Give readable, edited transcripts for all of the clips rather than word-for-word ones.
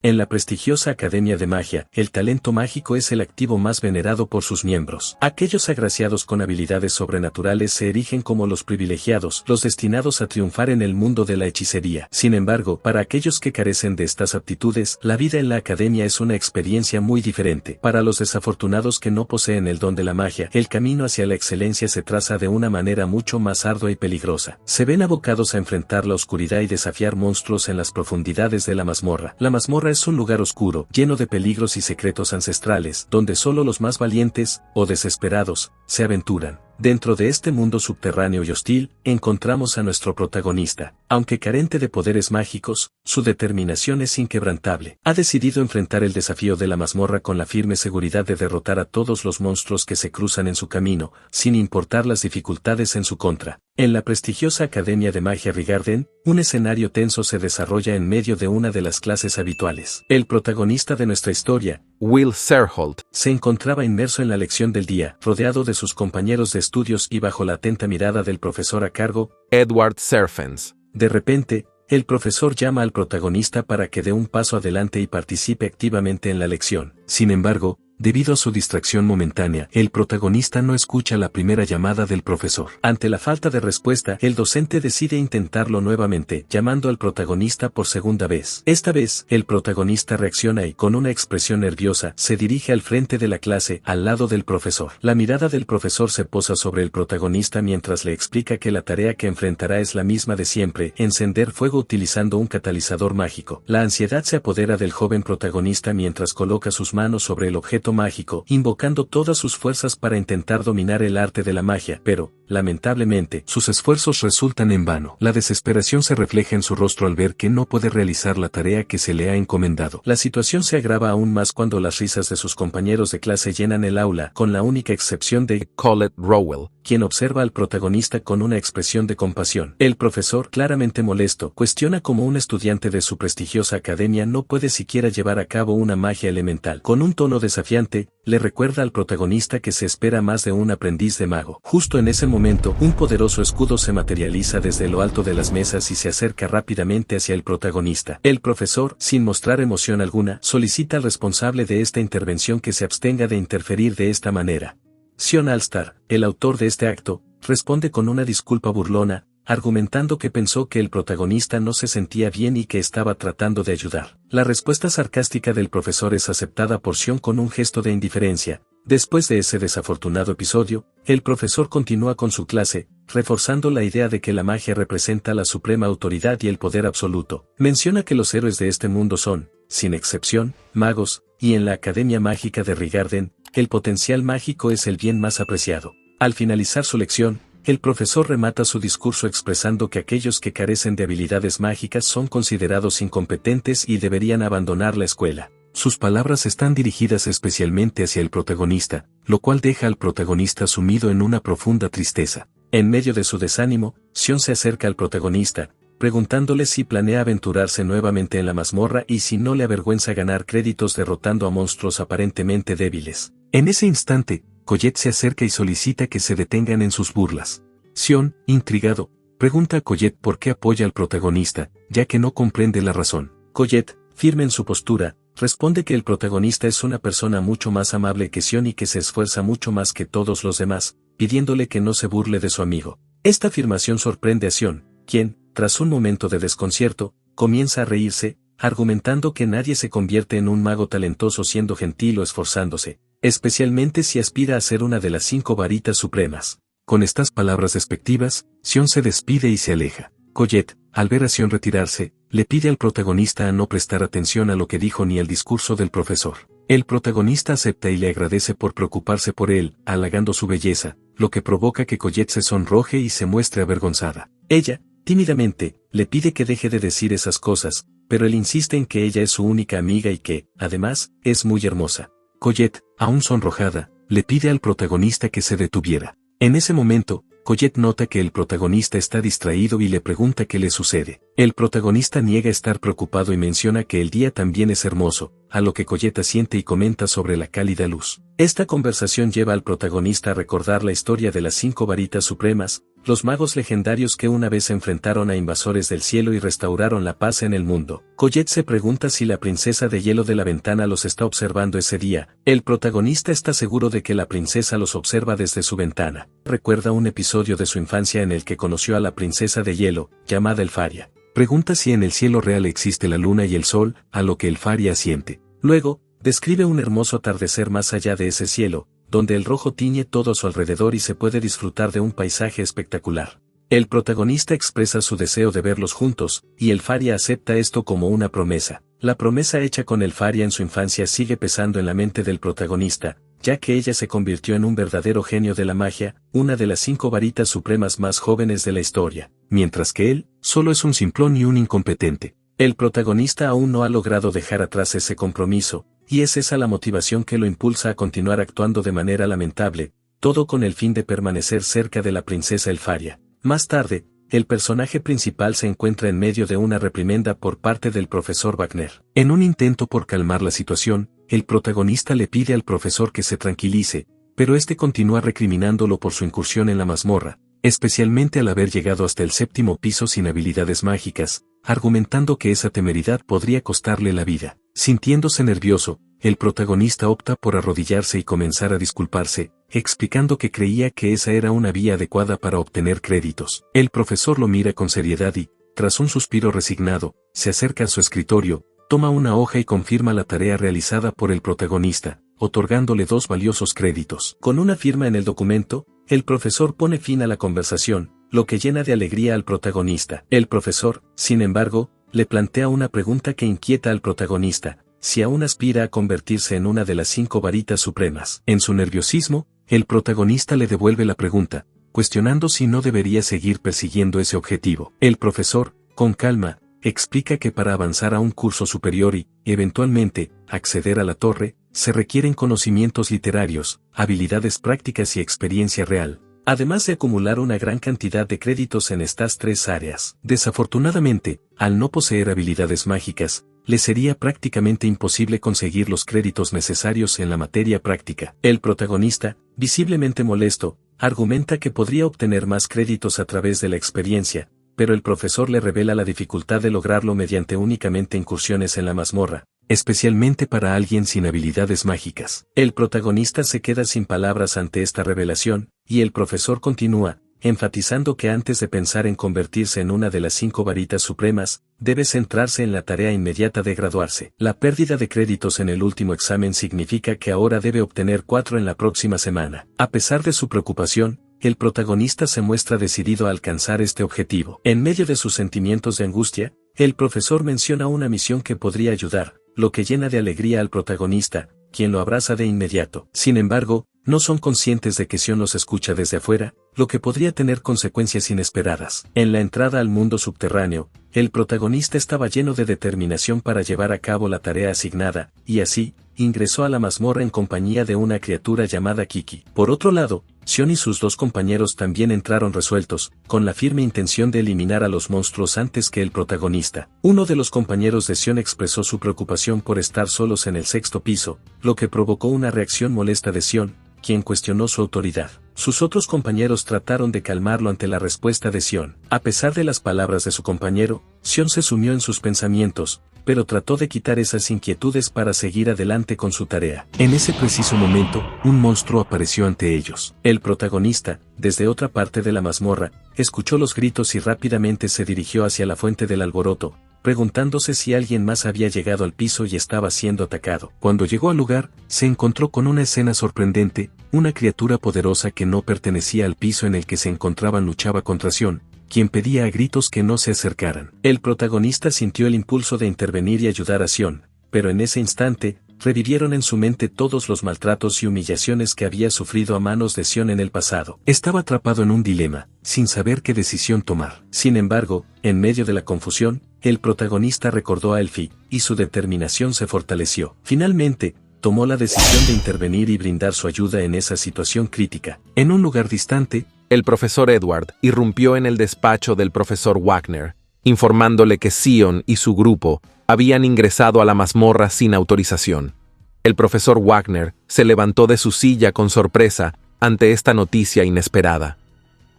En la prestigiosa Academia de Magia, el talento mágico es el activo más venerado por sus miembros. Aquellos agraciados con habilidades sobrenaturales se erigen como los privilegiados, los destinados a triunfar en el mundo de la hechicería. Sin embargo, para aquellos que carecen de estas aptitudes, la vida en la academia es una experiencia muy diferente. Para los desafortunados que no poseen el don de la magia, el camino hacia la excelencia se traza de una manera mucho más ardua y peligrosa. Se ven abocados a enfrentar la oscuridad y desafiar monstruos en las profundidades de la mazmorra. La mazmorra es un lugar oscuro, lleno de peligros y secretos ancestrales, donde solo los más valientes, o desesperados, se aventuran. Dentro de este mundo subterráneo y hostil, encontramos a nuestro protagonista. Aunque carente de poderes mágicos, su determinación es inquebrantable. Ha decidido enfrentar el desafío de la mazmorra con la firme seguridad de derrotar a todos los monstruos que se cruzan en su camino, sin importar las dificultades en su contra. En la prestigiosa Academia de Magia Rigarden, un escenario tenso se desarrolla en medio de una de las clases habituales. El protagonista de nuestra historia, Will Serholt, se encontraba inmerso en la lección del día, rodeado de sus compañeros de estudios y bajo la atenta mirada del profesor a cargo, Edward Serfens. De repente, el profesor llama al protagonista para que dé un paso adelante y participe activamente en la lección. Sin embargo, debido a su distracción momentánea, el protagonista no escucha la primera llamada del profesor. Ante la falta de respuesta, el docente decide intentarlo nuevamente, llamando al protagonista por segunda vez. Esta vez, el protagonista reacciona y, con una expresión nerviosa, se dirige al frente de la clase, al lado del profesor. La mirada del profesor se posa sobre el protagonista mientras le explica que la tarea que enfrentará es la misma de siempre: encender fuego utilizando un catalizador mágico. La ansiedad se apodera del joven protagonista mientras coloca sus manos sobre el objeto mágico, invocando todas sus fuerzas para intentar dominar el arte de la magia, pero, lamentablemente, sus esfuerzos resultan en vano. La desesperación se refleja en su rostro al ver que no puede realizar la tarea que se le ha encomendado. La situación se agrava aún más cuando las risas de sus compañeros de clase llenan el aula, con la única excepción de Colette Rowell, quien observa al protagonista con una expresión de compasión. El profesor, claramente molesto, cuestiona cómo un estudiante de su prestigiosa academia no puede siquiera llevar a cabo una magia elemental. Con un tono desafiante, le recuerda al protagonista que se espera más de un aprendiz de mago. Justo en ese momento, un poderoso escudo se materializa desde lo alto de las mesas y se acerca rápidamente hacia el protagonista. El profesor, sin mostrar emoción alguna, solicita al responsable de esta intervención que se abstenga de interferir de esta manera. Sion Alstar, el autor de este acto, responde con una disculpa burlona, argumentando que pensó que el protagonista no se sentía bien y que estaba tratando de ayudar. La respuesta sarcástica del profesor es aceptada por Sion con un gesto de indiferencia. Después de ese desafortunado episodio, el profesor continúa con su clase, reforzando la idea de que la magia representa la suprema autoridad y el poder absoluto. Menciona que los héroes de este mundo son, sin excepción, magos, y en la Academia Mágica de Rigarden, el potencial mágico es el bien más apreciado. Al finalizar su lección, el profesor remata su discurso expresando que aquellos que carecen de habilidades mágicas son considerados incompetentes y deberían abandonar la escuela. Sus palabras están dirigidas especialmente hacia el protagonista, lo cual deja al protagonista sumido en una profunda tristeza. En medio de su desánimo, Sion se acerca al protagonista, preguntándole si planea aventurarse nuevamente en la mazmorra y si no le avergüenza ganar créditos derrotando a monstruos aparentemente débiles. En ese instante, Colette se acerca y solicita que se detengan en sus burlas. Sion, intrigado, pregunta a Colette por qué apoya al protagonista, ya que no comprende la razón. Colette, firme en su postura, responde que el protagonista es una persona mucho más amable que Sion y que se esfuerza mucho más que todos los demás, pidiéndole que no se burle de su amigo. Esta afirmación sorprende a Sion, quien, tras un momento de desconcierto, comienza a reírse, argumentando que nadie se convierte en un mago talentoso siendo gentil o esforzándose, especialmente si aspira a ser una de las 5 varitas supremas. Con estas palabras despectivas, Sion se despide y se aleja. Colette, al ver a Sion retirarse, le pide al protagonista a no prestar atención a lo que dijo ni al discurso del profesor. El protagonista acepta y le agradece por preocuparse por él, halagando su belleza, lo que provoca que Colette se sonroje y se muestre avergonzada. Ella, tímidamente, le pide que deje de decir esas cosas, pero él insiste en que ella es su única amiga y que, además, es muy hermosa. Colette, aún sonrojada, le pide al protagonista que se detuviera. En ese momento, Colette nota que el protagonista está distraído y le pregunta qué le sucede. El protagonista niega estar preocupado y menciona que el día también es hermoso, a lo que Colette asiente y comenta sobre la cálida luz. Esta conversación lleva al protagonista a recordar la historia de las 5 varitas supremas, los magos legendarios que una vez enfrentaron a invasores del cielo y restauraron la paz en el mundo. Colette se pregunta si la princesa de hielo de la ventana los está observando ese día. El protagonista está seguro de que la princesa los observa desde su ventana. Recuerda un episodio de su infancia en el que conoció a la princesa de hielo, llamada Elfaria. Pregunta si en el cielo real existe la luna y el sol, a lo que Elfaria asiente. Luego, describe un hermoso atardecer más allá de ese cielo, donde el rojo tiñe todo a su alrededor y se puede disfrutar de un paisaje espectacular. El protagonista expresa su deseo de verlos juntos, y Elfaria acepta esto como una promesa. La promesa hecha con Elfaria en su infancia sigue pesando en la mente del protagonista, ya que ella se convirtió en un verdadero genio de la magia, una de las 5 varitas supremas más jóvenes de la historia, mientras que él, solo es un simplón y un incompetente. El protagonista aún no ha logrado dejar atrás ese compromiso, y es esa la motivación que lo impulsa a continuar actuando de manera lamentable, todo con el fin de permanecer cerca de la princesa Elfaria. Más tarde, el personaje principal se encuentra en medio de una reprimenda por parte del profesor Wagner. En un intento por calmar la situación, el protagonista le pide al profesor que se tranquilice, pero este continúa recriminándolo por su incursión en la mazmorra, especialmente al haber llegado hasta el 7º piso sin habilidades mágicas, argumentando que esa temeridad podría costarle la vida. Sintiéndose nervioso, el protagonista opta por arrodillarse y comenzar a disculparse, explicando que creía que esa era una vía adecuada para obtener créditos. El profesor lo mira con seriedad y, tras un suspiro resignado, se acerca a su escritorio, toma una hoja y confirma la tarea realizada por el protagonista, otorgándole 2 valiosos créditos. Con una firma en el documento, el profesor pone fin a la conversación, lo que llena de alegría al protagonista. El profesor, sin embargo, le plantea una pregunta que inquieta al protagonista, si aún aspira a convertirse en una de las 5 varitas supremas. En su nerviosismo, el protagonista le devuelve la pregunta, cuestionando si no debería seguir persiguiendo ese objetivo. El profesor, con calma, explica que para avanzar a un curso superior y, eventualmente, acceder a la torre, se requieren conocimientos literarios, habilidades prácticas y experiencia real, además de acumular una gran cantidad de créditos en estas 3 áreas. Desafortunadamente, al no poseer habilidades mágicas, le sería prácticamente imposible conseguir los créditos necesarios en la materia práctica. El protagonista, visiblemente molesto, argumenta que podría obtener más créditos a través de la experiencia, pero el profesor le revela la dificultad de lograrlo mediante únicamente incursiones en la mazmorra, especialmente para alguien sin habilidades mágicas. El protagonista se queda sin palabras ante esta revelación, y el profesor continúa, enfatizando que antes de pensar en convertirse en una de las 5 varitas supremas, debe centrarse en la tarea inmediata de graduarse. La pérdida de créditos en el último examen significa que ahora debe obtener 4 en la próxima semana. A pesar de su preocupación, el protagonista se muestra decidido a alcanzar este objetivo. En medio de sus sentimientos de angustia, el profesor menciona una misión que podría ayudar, lo que llena de alegría al protagonista, quien lo abraza de inmediato. Sin embargo, no son conscientes de que Sion los escucha desde afuera, lo que podría tener consecuencias inesperadas. En la entrada al mundo subterráneo, el protagonista estaba lleno de determinación para llevar a cabo la tarea asignada, y así, ingresó a la mazmorra en compañía de una criatura llamada Kiki. Por otro lado, Sion y sus 2 compañeros también entraron resueltos, con la firme intención de eliminar a los monstruos antes que el protagonista. Uno de los compañeros de Sion expresó su preocupación por estar solos en el 6º piso, lo que provocó una reacción molesta de Sion, quien cuestionó su autoridad. Sus otros compañeros trataron de calmarlo ante la respuesta de Sion. A pesar de las palabras de su compañero, Sion se sumió en sus pensamientos, pero trató de quitar esas inquietudes para seguir adelante con su tarea. En ese preciso momento, un monstruo apareció ante ellos. El protagonista, desde otra parte de la mazmorra, escuchó los gritos y rápidamente se dirigió hacia la fuente del alboroto, preguntándose si alguien más había llegado al piso y estaba siendo atacado. Cuando llegó al lugar, se encontró con una escena sorprendente, una criatura poderosa que no pertenecía al piso en el que se encontraban luchaba contra Sion, quien pedía a gritos que no se acercaran. El protagonista sintió el impulso de intervenir y ayudar a Sion, pero en ese instante, revivieron en su mente todos los maltratos y humillaciones que había sufrido a manos de Sion en el pasado. Estaba atrapado en un dilema, sin saber qué decisión tomar. Sin embargo, en medio de la confusión, el protagonista recordó a Elfie, y su determinación se fortaleció. Finalmente, tomó la decisión de intervenir y brindar su ayuda en esa situación crítica. En un lugar distante, El profesor Edward irrumpió en el despacho del profesor Wagner, informándole que Sion y su grupo habían ingresado a la mazmorra sin autorización. El profesor Wagner se levantó de su silla con sorpresa ante esta noticia inesperada.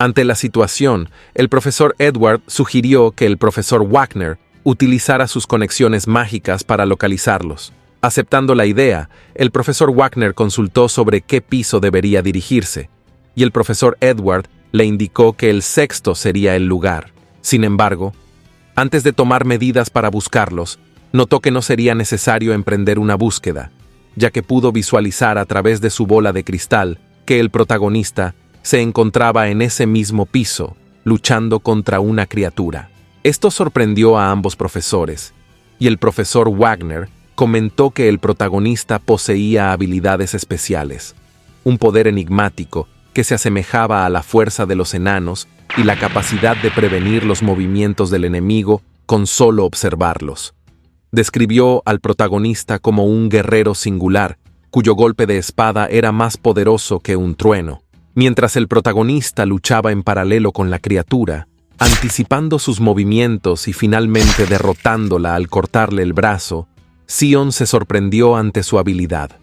Ante la situación, el profesor Edward sugirió que el profesor Wagner utilizara sus conexiones mágicas para localizarlos. Aceptando la idea, el profesor Wagner consultó sobre qué piso debería dirigirse, y el profesor Edward le indicó que el sexto sería el lugar. Sin embargo, antes de tomar medidas para buscarlos, notó que no sería necesario emprender una búsqueda, ya que pudo visualizar a través de su bola de cristal que el protagonista se encontraba en ese mismo piso, luchando contra una criatura. Esto sorprendió a ambos profesores, y el profesor Wagner comentó que el protagonista poseía habilidades especiales, un poder enigmático que se asemejaba a la fuerza de los enanos y la capacidad de prevenir los movimientos del enemigo con solo observarlos. Describió al protagonista como un guerrero singular, cuyo golpe de espada era más poderoso que un trueno. Mientras el protagonista luchaba en paralelo con la criatura, anticipando sus movimientos y finalmente derrotándola al cortarle el brazo, Sion se sorprendió ante su habilidad.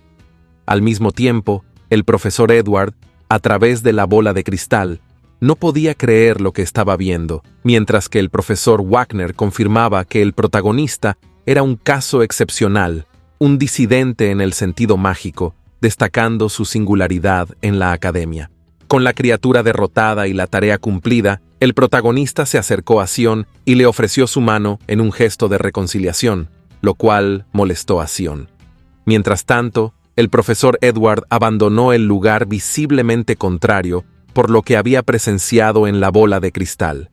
Al mismo tiempo, el profesor Edward, a través de la bola de cristal, no podía creer lo que estaba viendo, mientras que el profesor Wagner confirmaba que el protagonista era un caso excepcional, un disidente en el sentido mágico, destacando su singularidad en la academia. Con la criatura derrotada y la tarea cumplida, el protagonista se acercó a Sion y le ofreció su mano en un gesto de reconciliación, lo cual molestó a Sion. Mientras tanto, el profesor Edward abandonó el lugar visiblemente contrario por lo que había presenciado en la bola de cristal.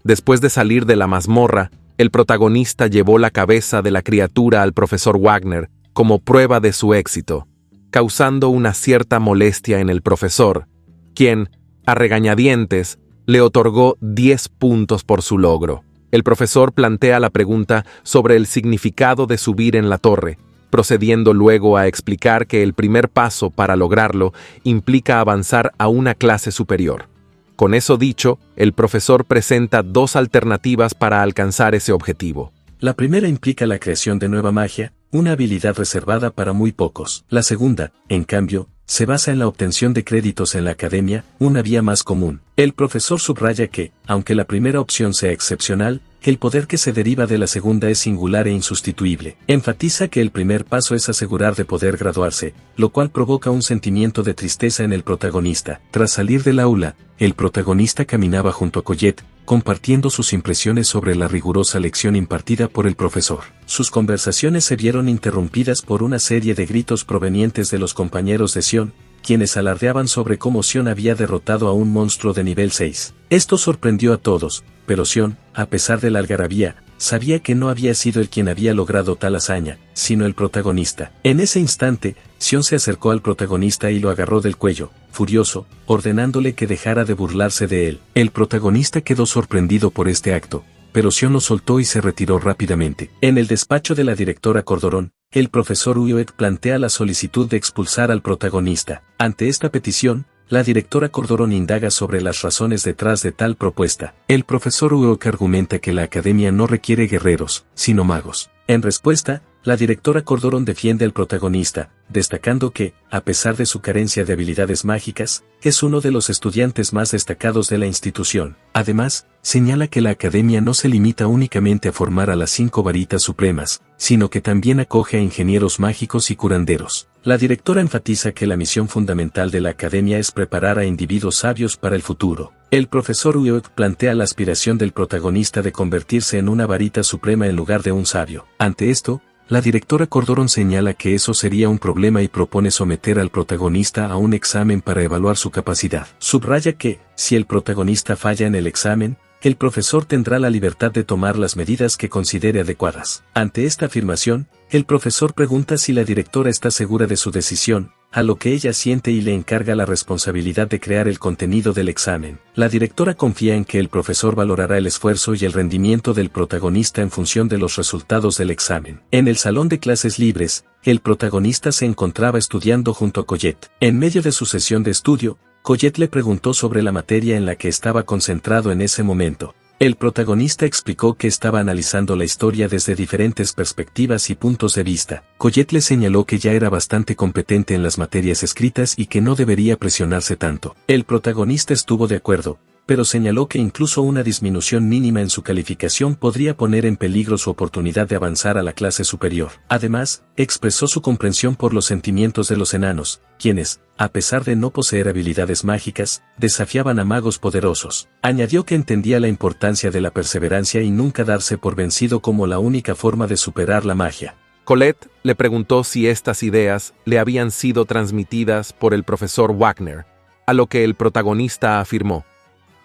Después de salir de la mazmorra, el protagonista llevó la cabeza de la criatura al profesor Wagner como prueba de su éxito, causando una cierta molestia en el profesor, quien, a regañadientes, le otorgó 10 puntos por su logro. El profesor plantea la pregunta sobre el significado de subir en la torre, procediendo luego a explicar que el primer paso para lograrlo implica avanzar a una clase superior. Con eso dicho, el profesor presenta 2 alternativas para alcanzar ese objetivo. La primera implica la creación de nueva magia, una habilidad reservada para muy pocos. La segunda, en cambio, se basa en la obtención de créditos en la academia, una vía más común. El profesor subraya que, aunque la primera opción sea excepcional, el poder que se deriva de la segunda es singular e insustituible. Enfatiza que el primer paso es asegurar de poder graduarse, lo cual provoca un sentimiento de tristeza en el protagonista. Tras salir del aula, el protagonista caminaba junto a Colette, compartiendo sus impresiones sobre la rigurosa lección impartida por el profesor. Sus conversaciones se vieron interrumpidas por una serie de gritos provenientes de los compañeros de Sion, quienes alardeaban sobre cómo Sion había derrotado a un monstruo de nivel 6. Esto sorprendió a todos, pero Sion, a pesar de la algarabía, sabía que no había sido él quien había logrado tal hazaña, sino el protagonista. En ese instante, Sion se acercó al protagonista y lo agarró del cuello, furioso, ordenándole que dejara de burlarse de él. El protagonista quedó sorprendido por este acto, pero Sion lo soltó y se retiró rápidamente. En el despacho de la directora Cordoron, el profesor Uyoet plantea la solicitud de expulsar al protagonista. Ante esta petición, la directora Cordoron indaga sobre las razones detrás de tal propuesta. El profesor Uyoet argumenta que la academia no requiere guerreros, sino magos. En respuesta, la directora Cordoron defiende al protagonista, destacando que, a pesar de su carencia de habilidades mágicas, es uno de los estudiantes más destacados de la institución. Además, señala que la academia no se limita únicamente a formar a las 5 varitas supremas, sino que también acoge a ingenieros mágicos y curanderos. La directora enfatiza que la misión fundamental de la academia es preparar a individuos sabios para el futuro. El profesor Uyoet plantea la aspiración del protagonista de convertirse en una varita suprema en lugar de un sabio. Ante esto, la directora Cordoron señala que eso sería un problema y propone someter al protagonista a un examen para evaluar su capacidad. Subraya que, si el protagonista falla en el examen, el profesor tendrá la libertad de tomar las medidas que considere adecuadas. Ante esta afirmación, el profesor pregunta si la directora está segura de su decisión, a lo que ella siente y le encarga la responsabilidad de crear el contenido del examen. La directora confía en que el profesor valorará el esfuerzo y el rendimiento del protagonista en función de los resultados del examen. En el salón de clases libres, el protagonista se encontraba estudiando junto a Colette. En medio de su sesión de estudio, Colette le preguntó sobre la materia en la que estaba concentrado en ese momento. El protagonista explicó que estaba analizando la historia desde diferentes perspectivas y puntos de vista. Colette le señaló que ya era bastante competente en las materias escritas y que no debería presionarse tanto. El protagonista estuvo de acuerdo, pero señaló que incluso una disminución mínima en su calificación podría poner en peligro su oportunidad de avanzar a la clase superior. Además, expresó su comprensión por los sentimientos de los enanos, quienes, a pesar de no poseer habilidades mágicas, desafiaban a magos poderosos. Añadió que entendía la importancia de la perseverancia y nunca darse por vencido como la única forma de superar la magia. Colette le preguntó si estas ideas le habían sido transmitidas por el profesor Wagner, a lo que el protagonista afirmó,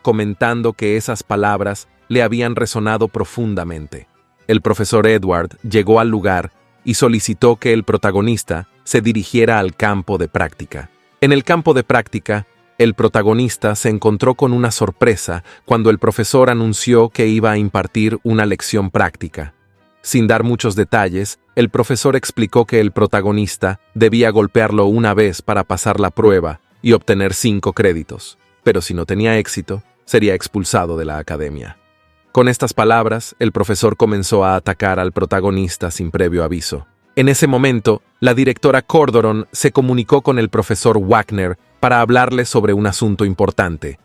comentando que esas palabras le habían resonado profundamente. El profesor Edward llegó al lugar y solicitó que el protagonista se dirigiera al campo de práctica. En el campo de práctica, el protagonista se encontró con una sorpresa cuando el profesor anunció que iba a impartir una lección práctica. Sin dar muchos detalles, el profesor explicó que el protagonista debía golpearlo una vez para pasar la prueba y obtener 5 créditos, pero si no tenía éxito, sería expulsado de la academia. Con estas palabras, el profesor comenzó a atacar al protagonista sin previo aviso. En ese momento, la directora Cordoron se comunicó con el profesor Wagner para hablarle sobre un asunto importante.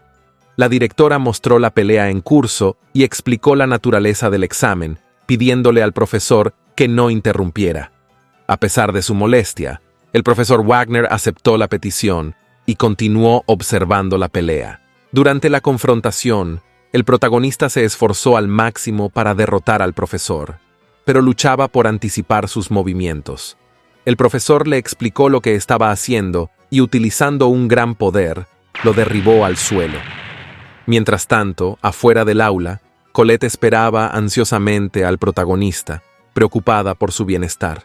La directora mostró la pelea en curso y explicó la naturaleza del examen, pidiéndole al profesor que no interrumpiera. A pesar de su molestia, el profesor Wagner aceptó la petición y continuó observando la pelea. Durante la confrontación, el protagonista se esforzó al máximo para derrotar al profesor, pero luchaba por anticipar sus movimientos. El profesor le explicó lo que estaba haciendo y, utilizando un gran poder, lo derribó al suelo. Mientras tanto, afuera del aula, Colette esperaba ansiosamente al protagonista, preocupada por su bienestar.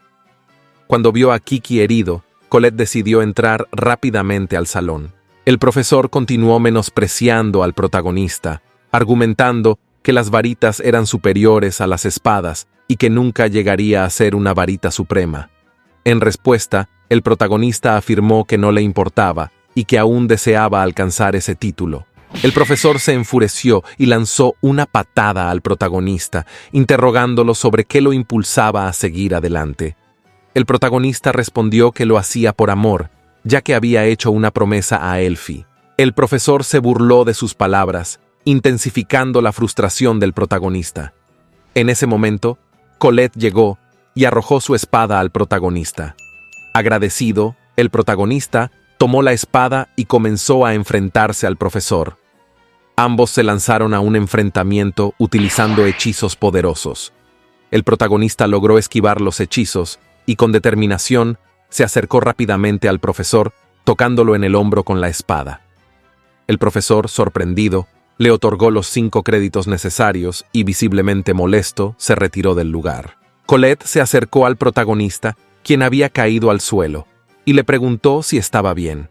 Cuando vio a Kiki herido, Colette decidió entrar rápidamente al salón. El profesor continuó menospreciando al protagonista, argumentando que las varitas eran superiores a las espadas y que nunca llegaría a ser una varita suprema. En respuesta, el protagonista afirmó que no le importaba y que aún deseaba alcanzar ese título. El profesor se enfureció y lanzó una patada al protagonista, interrogándolo sobre qué lo impulsaba a seguir adelante. El protagonista respondió que lo hacía por amor, ya que había hecho una promesa a Elfie. El profesor se burló de sus palabras, intensificando la frustración del protagonista. En ese momento, Colette llegó y arrojó su espada al protagonista. Agradecido, el protagonista tomó la espada y comenzó a enfrentarse al profesor. Ambos se lanzaron a un enfrentamiento utilizando hechizos poderosos. El protagonista logró esquivar los hechizos y con determinación se acercó rápidamente al profesor, tocándolo en el hombro con la espada. El profesor, sorprendido, le otorgó los 5 créditos necesarios y, visiblemente molesto, se retiró del lugar. Colette se acercó al protagonista, quien había caído al suelo, y le preguntó si estaba bien.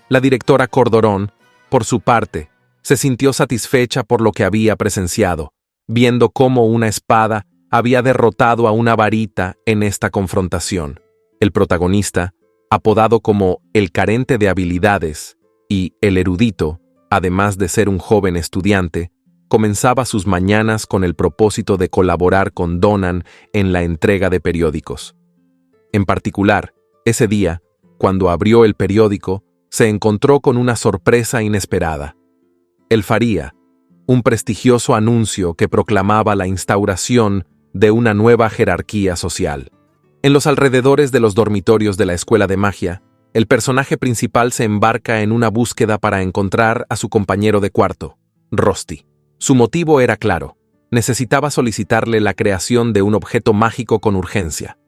La directora Cordoron, por su parte, se sintió satisfecha por lo que había presenciado, viendo cómo una espada había derrotado a una varita en esta confrontación. El protagonista, apodado como el carente de habilidades y el erudito, además de ser un joven estudiante, comenzaba sus mañanas con el propósito de colaborar con Donan en la entrega de periódicos. En particular, ese día, cuando abrió el periódico, se encontró con una sorpresa inesperada. El Faría, un prestigioso anuncio que proclamaba la instauración de una nueva jerarquía social. En los alrededores de los dormitorios de la escuela de magia, el personaje principal se embarca en una búsqueda para encontrar a su compañero de cuarto, Rusty. Su motivo era claro: necesitaba solicitarle la creación de un objeto mágico con urgencia.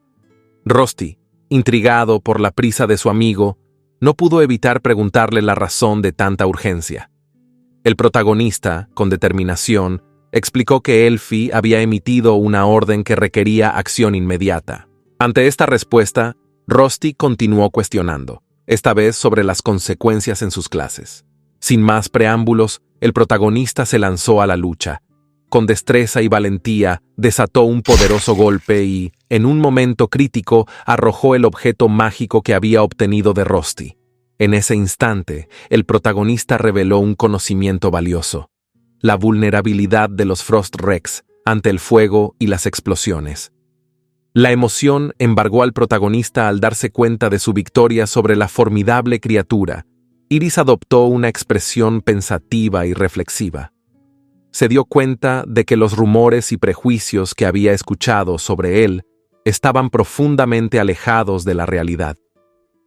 Rusty, intrigado por la prisa de su amigo, no pudo evitar preguntarle la razón de tanta urgencia. El protagonista, con determinación, explicó que Elfie había emitido una orden que requería acción inmediata. Ante esta respuesta, Rusty continuó cuestionando, esta vez sobre las consecuencias en sus clases. Sin más preámbulos, el protagonista se lanzó a la lucha. Con destreza y valentía, desató un poderoso golpe y, en un momento crítico, arrojó el objeto mágico que había obtenido de Rusty. En ese instante, el protagonista reveló un conocimiento valioso: la vulnerabilidad de los Frost Rex ante el fuego y las explosiones. La emoción embargó al protagonista al darse cuenta de su victoria sobre la formidable criatura, Iris adoptó una expresión pensativa y reflexiva. Se dio cuenta de que los rumores y prejuicios que había escuchado sobre él estaban profundamente alejados de la realidad.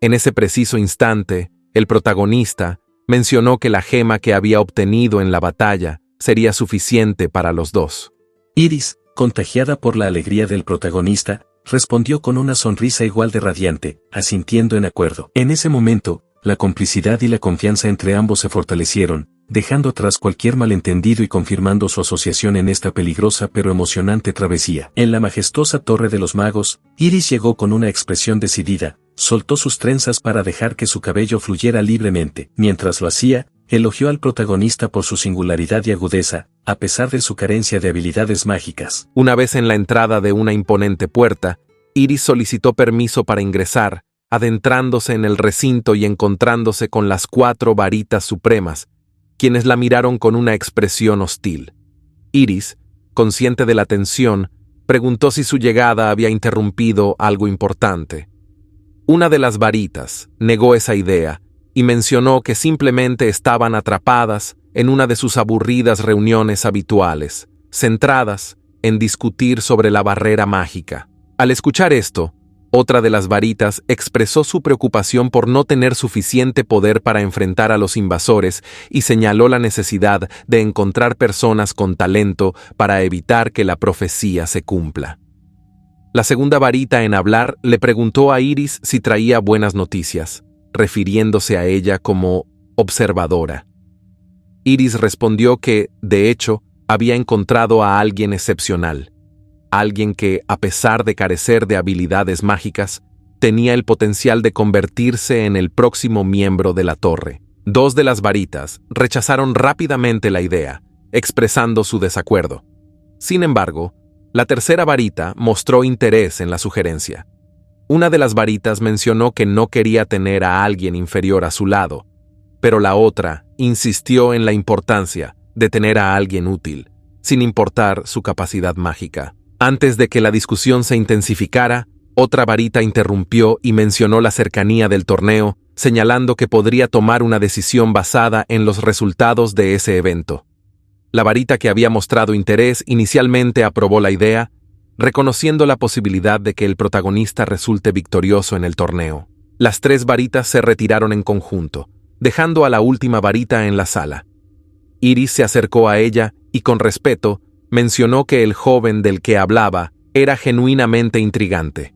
En ese preciso instante, el protagonista mencionó que la gema que había obtenido en la batalla sería suficiente para los dos. Iris, contagiada por la alegría del protagonista, respondió con una sonrisa igual de radiante, asintiendo en acuerdo. En ese momento, la complicidad y la confianza entre ambos se fortalecieron, dejando atrás cualquier malentendido y confirmando su asociación en esta peligrosa pero emocionante travesía. En la majestuosa Torre de los Magos, Iris llegó con una expresión decidida, soltó sus trenzas para dejar que su cabello fluyera libremente. Mientras lo hacía, elogió al protagonista por su singularidad y agudeza, a pesar de su carencia de habilidades mágicas. Una vez en la entrada de una imponente puerta, Iris solicitó permiso para ingresar, adentrándose en el recinto y encontrándose con las 4 varitas supremas, quienes la miraron con una expresión hostil. Iris, consciente de la tensión, preguntó si su llegada había interrumpido algo importante. Una de las varitas negó esa idea y mencionó que simplemente estaban atrapadas en una de sus aburridas reuniones habituales, centradas en discutir sobre la barrera mágica. Al escuchar esto, otra de las varitas expresó su preocupación por no tener suficiente poder para enfrentar a los invasores y señaló la necesidad de encontrar personas con talento para evitar que la profecía se cumpla. La segunda varita en hablar le preguntó a Iris si traía buenas noticias, refiriéndose a ella como observadora. Iris respondió que, de hecho, había encontrado a alguien excepcional. Alguien que, a pesar de carecer de habilidades mágicas, tenía el potencial de convertirse en el próximo miembro de la torre. 2 de las varitas rechazaron rápidamente la idea, expresando su desacuerdo. Sin embargo, la tercera varita mostró interés en la sugerencia. Una de las varitas mencionó que no quería tener a alguien inferior a su lado, pero la otra insistió en la importancia de tener a alguien útil, sin importar su capacidad mágica. Antes de que la discusión se intensificara, otra varita interrumpió y mencionó la cercanía del torneo, señalando que podría tomar una decisión basada en los resultados de ese evento. La varita que había mostrado interés inicialmente aprobó la idea, reconociendo la posibilidad de que el protagonista resulte victorioso en el torneo. Las 3 varitas se retiraron en conjunto, dejando a la última varita en la sala. Iris se acercó a ella y con respeto, mencionó que el joven del que hablaba era genuinamente intrigante.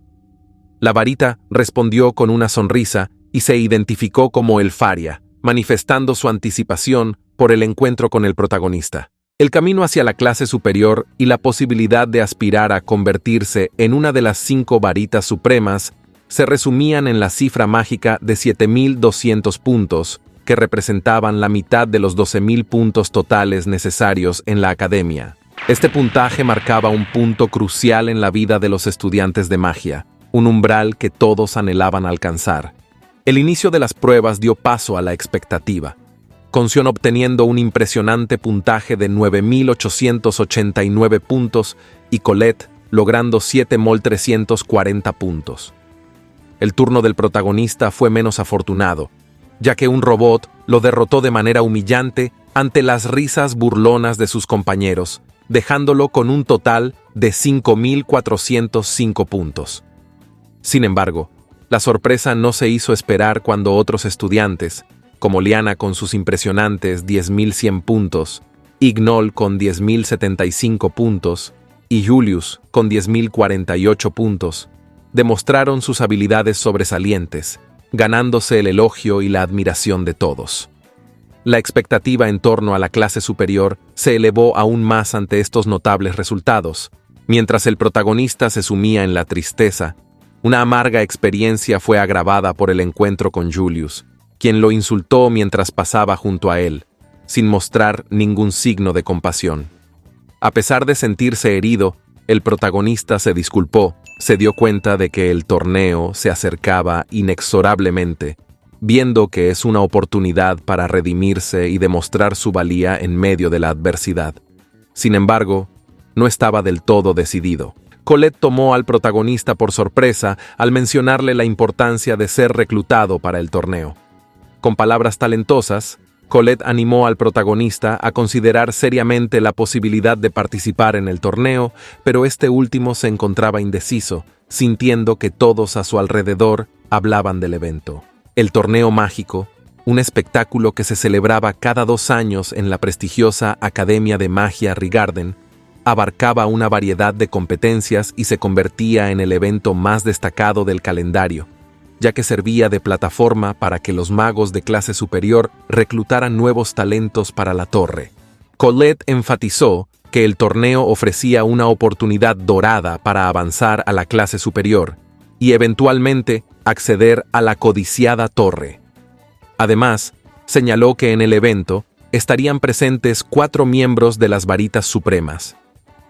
La varita respondió con una sonrisa y se identificó como el Faria, manifestando su anticipación por el encuentro con el protagonista. El camino hacia la clase superior y la posibilidad de aspirar a convertirse en una de las 5 varitas supremas se resumían en la cifra mágica de 7.200 puntos, que representaban la mitad de los 12.000 puntos totales necesarios en la academia. Este puntaje marcaba un punto crucial en la vida de los estudiantes de magia, un umbral que todos anhelaban alcanzar. El inicio de las pruebas dio paso a la expectativa, con Sion obteniendo un impresionante puntaje de 9.889 puntos y Colette logrando 7.340 puntos. El turno del protagonista fue menos afortunado, ya que un robot lo derrotó de manera humillante ante las risas burlonas de sus compañeros, dejándolo con un total de 5.405 puntos. Sin embargo, la sorpresa no se hizo esperar cuando otros estudiantes, como Liana con sus impresionantes 10.100 puntos, Ignol con 10.075 puntos y Julius con 10.048 puntos, demostraron sus habilidades sobresalientes, ganándose el elogio y la admiración de todos. La expectativa en torno a la clase superior se elevó aún más ante estos notables resultados. Mientras el protagonista se sumía en la tristeza, una amarga experiencia fue agravada por el encuentro con Julius, quien lo insultó mientras pasaba junto a él, sin mostrar ningún signo de compasión. A pesar de sentirse herido, el protagonista se disculpó, se dio cuenta de que el torneo se acercaba inexorablemente, viendo que es una oportunidad para redimirse y demostrar su valía en medio de la adversidad. Sin embargo, no estaba del todo decidido. Colette tomó al protagonista por sorpresa al mencionarle la importancia de ser reclutado para el torneo. Con palabras talentosas, Colette animó al protagonista a considerar seriamente la posibilidad de participar en el torneo, pero este último se encontraba indeciso, sintiendo que todos a su alrededor hablaban del evento. El torneo mágico, un espectáculo que se celebraba cada 2 años en la prestigiosa Academia de Magia Rigarden, abarcaba una variedad de competencias y se convertía en el evento más destacado del calendario, ya que servía de plataforma para que los magos de clase superior reclutaran nuevos talentos para la torre. Colette enfatizó que el torneo ofrecía una oportunidad dorada para avanzar a la clase superior y eventualmente acceder a la codiciada torre. Además, señaló que en el evento estarían presentes 4 miembros de las varitas supremas: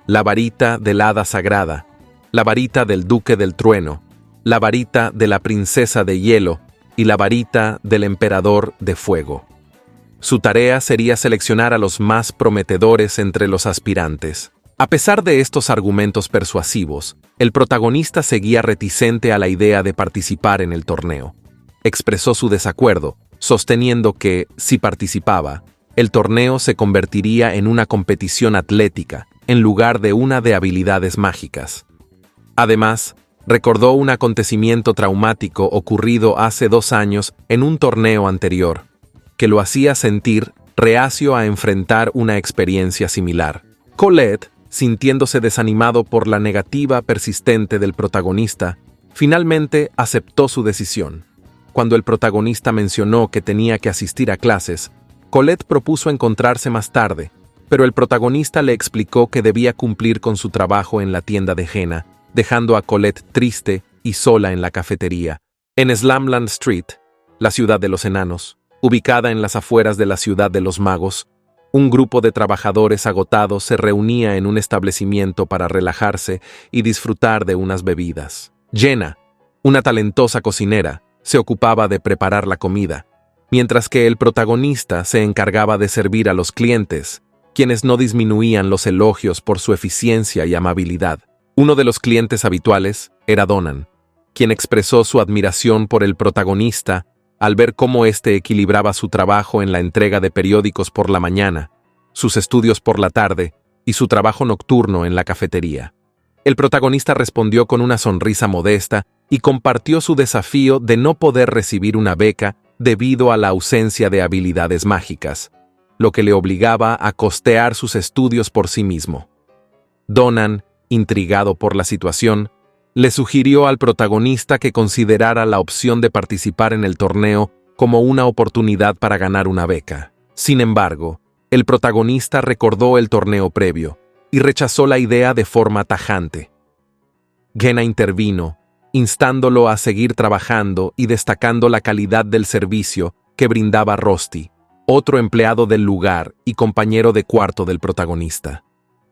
la varita del Hada Sagrada, la varita del Duque del Trueno, la varita de la Princesa de Hielo y la varita del Emperador de Fuego. Su tarea sería seleccionar a los más prometedores entre los aspirantes. A pesar de estos argumentos persuasivos, el protagonista seguía reticente a la idea de participar en el torneo. Expresó su desacuerdo, sosteniendo que, si participaba, el torneo se convertiría en una competición atlética, en lugar de una de habilidades mágicas. Además, recordó un acontecimiento traumático ocurrido hace 2 años en un torneo anterior, que lo hacía sentir reacio a enfrentar una experiencia similar. Colette, sintiéndose desanimado por la negativa persistente del protagonista, finalmente aceptó su decisión. Cuando el protagonista mencionó que tenía que asistir a clases, Colette propuso encontrarse más tarde, pero el protagonista le explicó que debía cumplir con su trabajo en la tienda de henna, dejando a Colette triste y sola en la cafetería. En Slamland Street, la ciudad de los enanos, ubicada en las afueras de la ciudad de los magos, un grupo de trabajadores agotados se reunía en un establecimiento para relajarse y disfrutar de unas bebidas. Jenna, una talentosa cocinera, se ocupaba de preparar la comida, mientras que el protagonista se encargaba de servir a los clientes, quienes no disminuían los elogios por su eficiencia y amabilidad. Uno de los clientes habituales era Donan, quien expresó su admiración por el protagonista al ver cómo éste equilibraba su trabajo en la entrega de periódicos por la mañana, sus estudios por la tarde y su trabajo nocturno en la cafetería. El protagonista respondió con una sonrisa modesta y compartió su desafío de no poder recibir una beca debido a la ausencia de habilidades mágicas, lo que le obligaba a costear sus estudios por sí mismo. Donan, intrigado por la situación, le sugirió al protagonista que considerara la opción de participar en el torneo como una oportunidad para ganar una beca. Sin embargo, el protagonista recordó el torneo previo y rechazó la idea de forma tajante. Jenna intervino, instándolo a seguir trabajando y destacando la calidad del servicio que brindaba Rusty, otro empleado del lugar y compañero de cuarto del protagonista.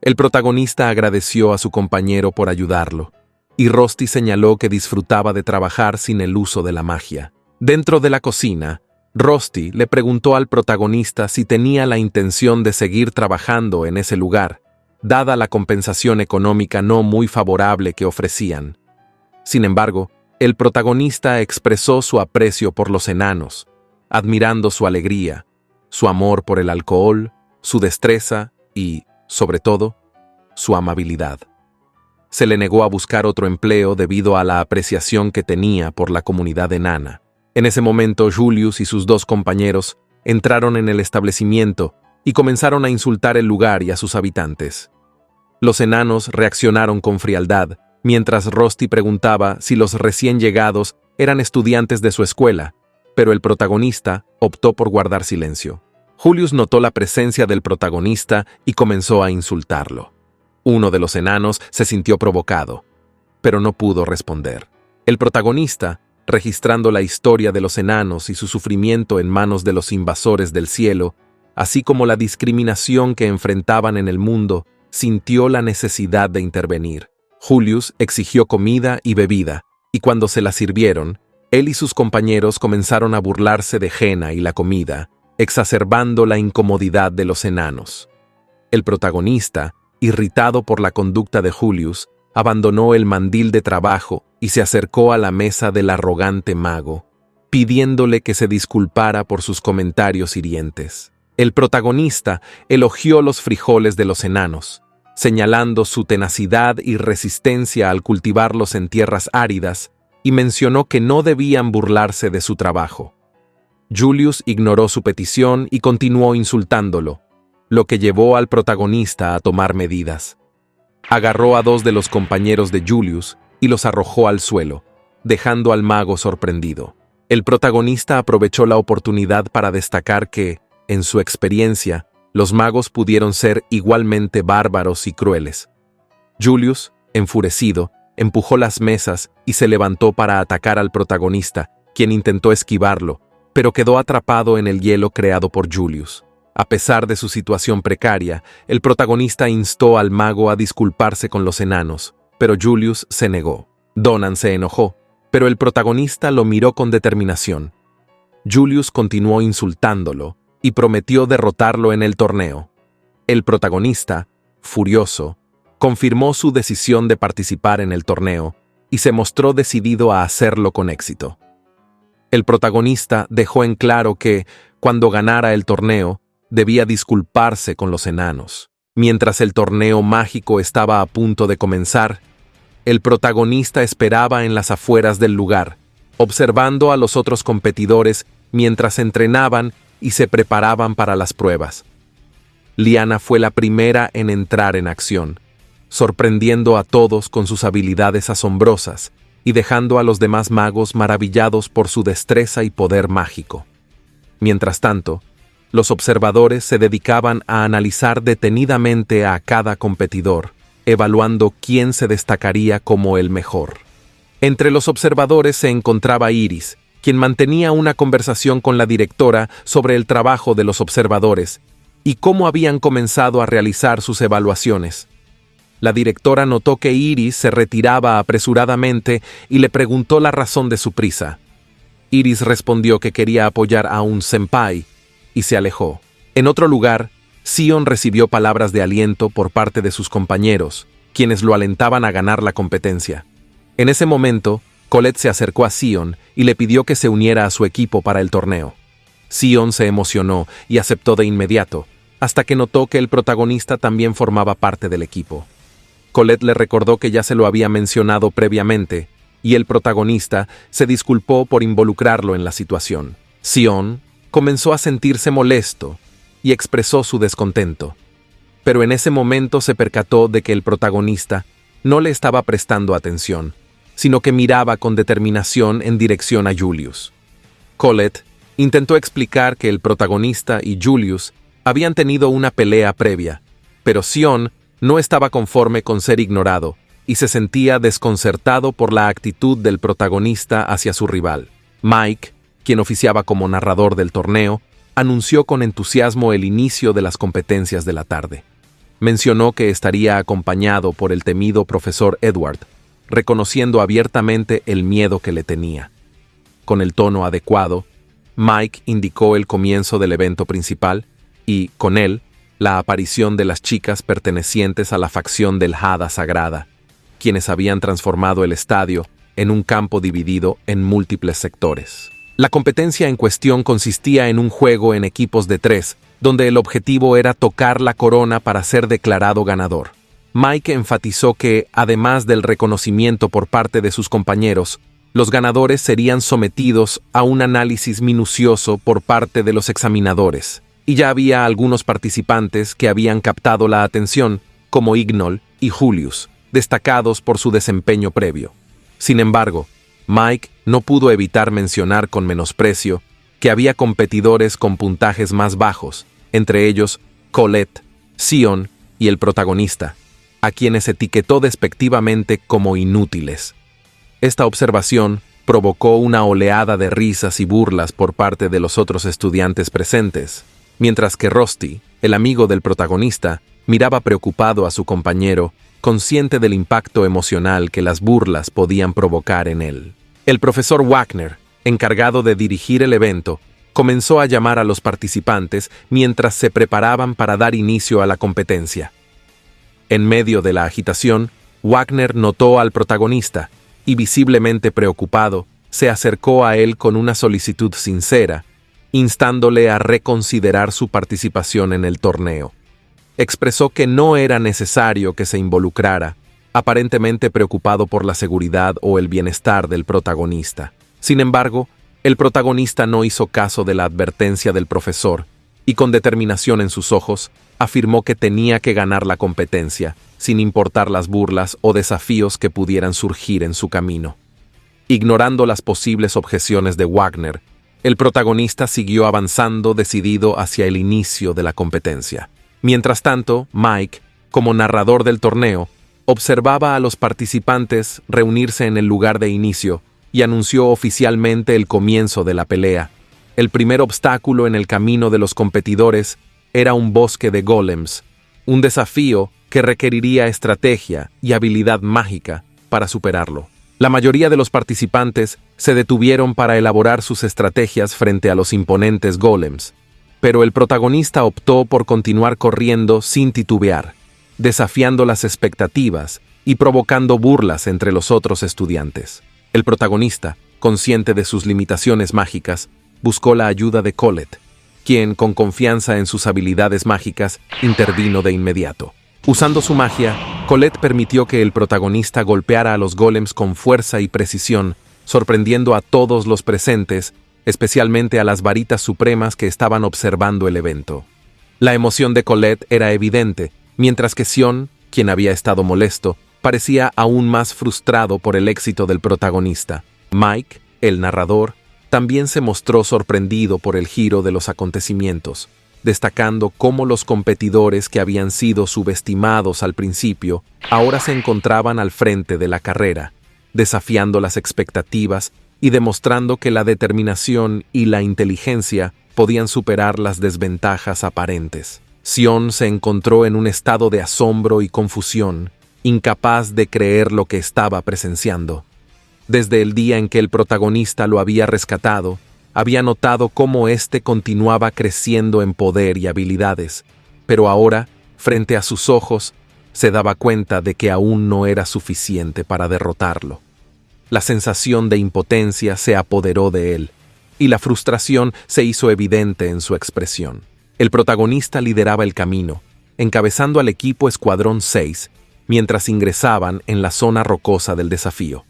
El protagonista agradeció a su compañero por ayudarlo, y Rusty señaló que disfrutaba de trabajar sin el uso de la magia. Dentro de la cocina, Rusty le preguntó al protagonista si tenía la intención de seguir trabajando en ese lugar, dada la compensación económica no muy favorable que ofrecían. Sin embargo, el protagonista expresó su aprecio por los enanos, admirando su alegría, su amor por el alcohol, su destreza y, sobre todo, su amabilidad. Se le negó a buscar otro empleo debido a la apreciación que tenía por la comunidad enana. En ese momento, Julius y sus 2 compañeros entraron en el establecimiento y comenzaron a insultar el lugar y a sus habitantes. Los enanos reaccionaron con frialdad, mientras Rusty preguntaba si los recién llegados eran estudiantes de su escuela, pero el protagonista optó por guardar silencio. Julius notó la presencia del protagonista y comenzó a insultarlo. Uno de los enanos se sintió provocado, pero no pudo responder. El protagonista, registrando la historia de los enanos y su sufrimiento en manos de los invasores del cielo, así como la discriminación que enfrentaban en el mundo, sintió la necesidad de intervenir. Julius exigió comida y bebida, y cuando se la sirvieron, él y sus compañeros comenzaron a burlarse de Jenna y la comida, exacerbando la incomodidad de los enanos. El protagonista, irritado por la conducta de Julius, abandonó el mandil de trabajo y se acercó a la mesa del arrogante mago, pidiéndole que se disculpara por sus comentarios hirientes. El protagonista elogió los frijoles de los enanos, señalando su tenacidad y resistencia al cultivarlos en tierras áridas, y mencionó que no debían burlarse de su trabajo. Julius ignoró su petición y continuó insultándolo, lo que llevó al protagonista a tomar medidas. Agarró a 2 de los compañeros de Julius y los arrojó al suelo, dejando al mago sorprendido. El protagonista aprovechó la oportunidad para destacar que, en su experiencia, los magos pudieron ser igualmente bárbaros y crueles. Julius, enfurecido, empujó las mesas y se levantó para atacar al protagonista, quien intentó esquivarlo, pero quedó atrapado en el hielo creado por Julius. A pesar de su situación precaria, el protagonista instó al mago a disculparse con los enanos, pero Julius se negó. Donan se enojó, pero el protagonista lo miró con determinación. Julius continuó insultándolo y prometió derrotarlo en el torneo. El protagonista, furioso, confirmó su decisión de participar en el torneo y se mostró decidido a hacerlo con éxito. El protagonista dejó en claro que, cuando ganara el torneo, debía disculparse con los enanos. Mientras el torneo mágico estaba a punto de comenzar, el protagonista esperaba en las afueras del lugar, observando a los otros competidores mientras entrenaban y se preparaban para las pruebas. Liana fue la primera en entrar en acción, sorprendiendo a todos con sus habilidades asombrosas y dejando a los demás magos maravillados por su destreza y poder mágico. Mientras tanto, los observadores se dedicaban a analizar detenidamente a cada competidor, evaluando quién se destacaría como el mejor. Entre los observadores se encontraba Iris, quien mantenía una conversación con la directora sobre el trabajo de los observadores y cómo habían comenzado a realizar sus evaluaciones. La directora notó que Iris se retiraba apresuradamente y le preguntó la razón de su prisa. Iris respondió que quería apoyar a un senpai y se alejó. En otro lugar, Sion recibió palabras de aliento por parte de sus compañeros, quienes lo alentaban a ganar la competencia. En ese momento, Colette se acercó a Sion y le pidió que se uniera a su equipo para el torneo. Sion se emocionó y aceptó de inmediato, hasta que notó que el protagonista también formaba parte del equipo. Colette le recordó que ya se lo había mencionado previamente, y el protagonista se disculpó por involucrarlo en la situación. Sion comenzó a sentirse molesto y expresó su descontento. Pero en ese momento se percató de que el protagonista no le estaba prestando atención, sino que miraba con determinación en dirección a Julius. Colette intentó explicar que el protagonista y Julius habían tenido una pelea previa, pero Sion no estaba conforme con ser ignorado y se sentía desconcertado por la actitud del protagonista hacia su rival. Mike, quien oficiaba como narrador del torneo, anunció con entusiasmo el inicio de las competencias de la tarde. Mencionó que estaría acompañado por el temido profesor Edward, reconociendo abiertamente el miedo que le tenía. Con el tono adecuado, Mike indicó el comienzo del evento principal y, con él, la aparición de las chicas pertenecientes a la facción del Hada Sagrada, quienes habían transformado el estadio en un campo dividido en múltiples sectores. La competencia en cuestión consistía en un juego en equipos de 3, donde el objetivo era tocar la corona para ser declarado ganador. Mike enfatizó que, además del reconocimiento por parte de sus compañeros, los ganadores serían sometidos a un análisis minucioso por parte de los examinadores, y ya había algunos participantes que habían captado la atención, como Ignol y Julius, destacados por su desempeño previo. Sin embargo, Mike no pudo evitar mencionar con menosprecio que había competidores con puntajes más bajos, entre ellos Colette, Sion y el protagonista, a quienes etiquetó despectivamente como inútiles. Esta observación provocó una oleada de risas y burlas por parte de los otros estudiantes presentes, mientras que Rusty, el amigo del protagonista, miraba preocupado a su compañero, consciente del impacto emocional que las burlas podían provocar en él. El profesor Wagner, encargado de dirigir el evento, comenzó a llamar a los participantes mientras se preparaban para dar inicio a la competencia. En medio de la agitación, Wagner notó al protagonista y, visiblemente preocupado, se acercó a él con una solicitud sincera, instándole a reconsiderar su participación en el torneo. Expresó que no era necesario que se involucrara, aparentemente preocupado por la seguridad o el bienestar del protagonista. Sin embargo, el protagonista no hizo caso de la advertencia del profesor y, con determinación en sus ojos, afirmó que tenía que ganar la competencia, sin importar las burlas o desafíos que pudieran surgir en su camino. Ignorando las posibles objeciones de Wagner, el protagonista siguió avanzando decidido hacia el inicio de la competencia. Mientras tanto, Mike, como narrador del torneo, observaba a los participantes reunirse en el lugar de inicio y anunció oficialmente el comienzo de la pelea. El primer obstáculo en el camino de los competidores era un bosque de golems, un desafío que requeriría estrategia y habilidad mágica para superarlo. La mayoría de los participantes se detuvieron para elaborar sus estrategias frente a los imponentes golems, pero el protagonista optó por continuar corriendo sin titubear, desafiando las expectativas y provocando burlas entre los otros estudiantes. El protagonista, consciente de sus limitaciones mágicas, buscó la ayuda de Colette, quien, con confianza en sus habilidades mágicas, intervino de inmediato. Usando su magia, Colette permitió que el protagonista golpeara a los golems con fuerza y precisión, sorprendiendo a todos los presentes, especialmente a las varitas supremas que estaban observando el evento. La emoción de Colette era evidente, mientras que Sion, quien había estado molesto, parecía aún más frustrado por el éxito del protagonista. Mike, el narrador, también se mostró sorprendido por el giro de los acontecimientos, destacando cómo los competidores que habían sido subestimados al principio ahora se encontraban al frente de la carrera, desafiando las expectativas y demostrando que la determinación y la inteligencia podían superar las desventajas aparentes. Sion se encontró en un estado de asombro y confusión, incapaz de creer lo que estaba presenciando. Desde el día en que el protagonista lo había rescatado, había notado cómo éste continuaba creciendo en poder y habilidades, pero ahora, frente a sus ojos, se daba cuenta de que aún no era suficiente para derrotarlo. La sensación de impotencia se apoderó de él, y la frustración se hizo evidente en su expresión. El protagonista lideraba el camino, encabezando al equipo Escuadrón 6, mientras ingresaban en la zona rocosa del desafío.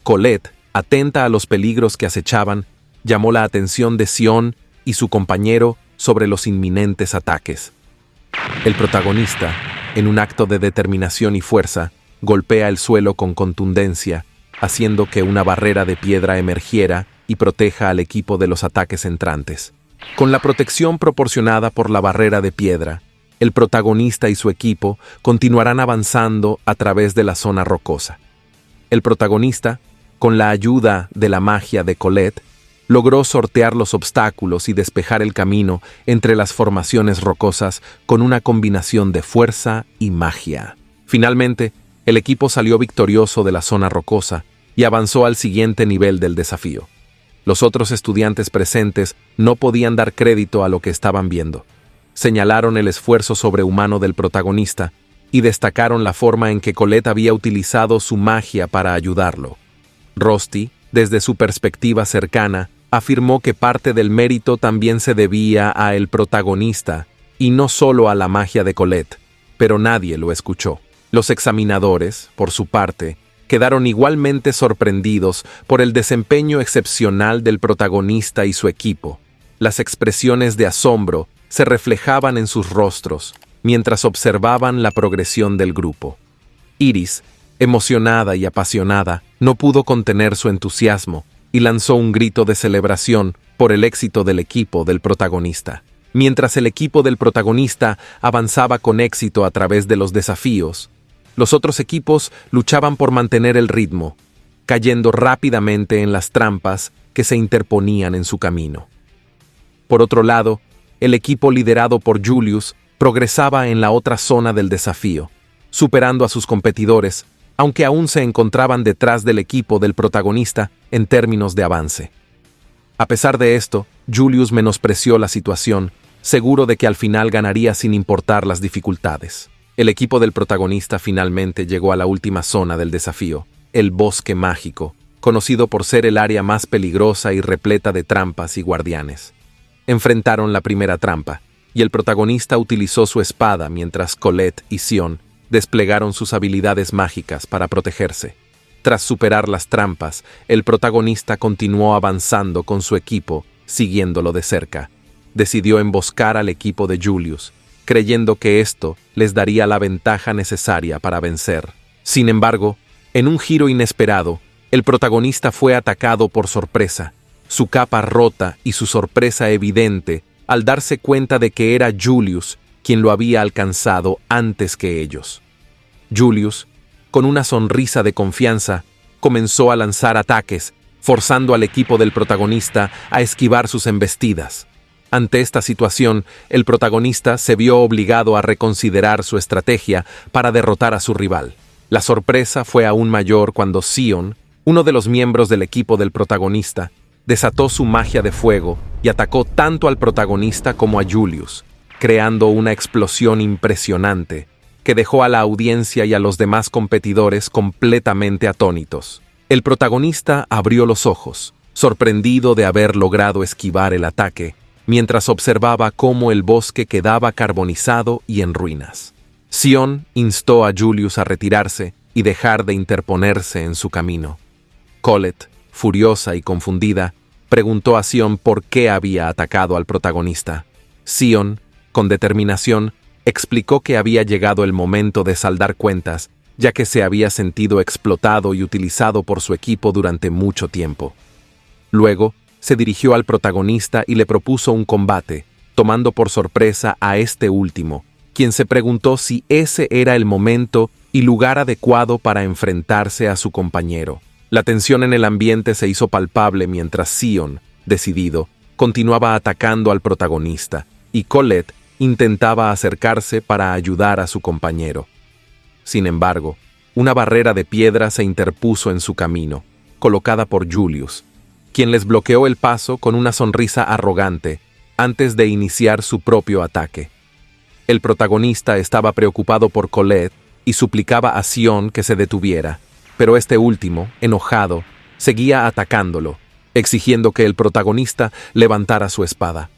Colette, atenta a los peligros que acechaban, llamó la atención de Sion y su compañero sobre los inminentes ataques. El protagonista, en un acto de determinación y fuerza, golpea el suelo con contundencia, haciendo que una barrera de piedra emergiera y proteja al equipo de los ataques entrantes. Con la protección proporcionada por la barrera de piedra, el protagonista y su equipo continuarán avanzando a través de la zona rocosa. El protagonista, con la ayuda de la magia de Colette, logró sortear los obstáculos y despejar el camino entre las formaciones rocosas con una combinación de fuerza y magia. Finalmente, el equipo salió victorioso de la zona rocosa y avanzó al siguiente nivel del desafío. Los otros estudiantes presentes no podían dar crédito a lo que estaban viendo. Señalaron el esfuerzo sobrehumano del protagonista y destacaron la forma en que Colette había utilizado su magia para ayudarlo. Rusty, desde su perspectiva cercana, afirmó que parte del mérito también se debía a el protagonista y no solo a la magia de Colette, pero nadie lo escuchó. Los examinadores, por su parte, quedaron igualmente sorprendidos por el desempeño excepcional del protagonista y su equipo. Las expresiones de asombro se reflejaban en sus rostros mientras observaban la progresión del grupo. Iris, emocionada y apasionada, no pudo contener su entusiasmo y lanzó un grito de celebración por el éxito del equipo del protagonista. Mientras el equipo del protagonista avanzaba con éxito a través de los desafíos, los otros equipos luchaban por mantener el ritmo, cayendo rápidamente en las trampas que se interponían en su camino. Por otro lado, el equipo liderado por Julius progresaba en la otra zona del desafío, superando a sus competidores, aunque aún se encontraban detrás del equipo del protagonista en términos de avance. A pesar de esto, Julius menospreció la situación, seguro de que al final ganaría sin importar las dificultades. El equipo del protagonista finalmente llegó a la última zona del desafío, el bosque mágico, conocido por ser el área más peligrosa y repleta de trampas y guardianes. Enfrentaron la primera trampa, y el protagonista utilizó su espada mientras Colette y Sion desplegaron sus habilidades mágicas para protegerse. Tras superar las trampas, el protagonista continuó avanzando con su equipo, siguiéndolo de cerca. Decidió emboscar al equipo de Julius, creyendo que esto les daría la ventaja necesaria para vencer. Sin embargo, en un giro inesperado, el protagonista fue atacado por sorpresa, su capa rota y su sorpresa evidente al darse cuenta de que era Julius quien lo había alcanzado antes que ellos. Julius, con una sonrisa de confianza, comenzó a lanzar ataques, forzando al equipo del protagonista a esquivar sus embestidas. Ante esta situación, el protagonista se vio obligado a reconsiderar su estrategia para derrotar a su rival. La sorpresa fue aún mayor cuando Sion, uno de los miembros del equipo del protagonista, desató su magia de fuego y atacó tanto al protagonista como a Julius, creando una explosión impresionante que dejó a la audiencia y a los demás competidores completamente atónitos. El protagonista abrió los ojos, sorprendido de haber logrado esquivar el ataque, mientras observaba cómo el bosque quedaba carbonizado y en ruinas. Sion instó a Julius a retirarse y dejar de interponerse en su camino. Colette, furiosa y confundida, preguntó a Sion por qué había atacado al protagonista. Sion, con determinación, explicó que había llegado el momento de saldar cuentas, ya que se había sentido explotado y utilizado por su equipo durante mucho tiempo. Luego, se dirigió al protagonista y le propuso un combate, tomando por sorpresa a este último, quien se preguntó si ese era el momento y lugar adecuado para enfrentarse a su compañero. La tensión en el ambiente se hizo palpable mientras Sion, decidido, continuaba atacando al protagonista, y Colette intentaba acercarse para ayudar a su compañero. Sin embargo, una barrera de piedra se interpuso en su camino, colocada por Julius, quien les bloqueó el paso con una sonrisa arrogante antes de iniciar su propio ataque. El protagonista estaba preocupado por Colette y suplicaba a Sion que se detuviera, pero este último, enojado, seguía atacándolo, exigiendo que el protagonista levantara su espada.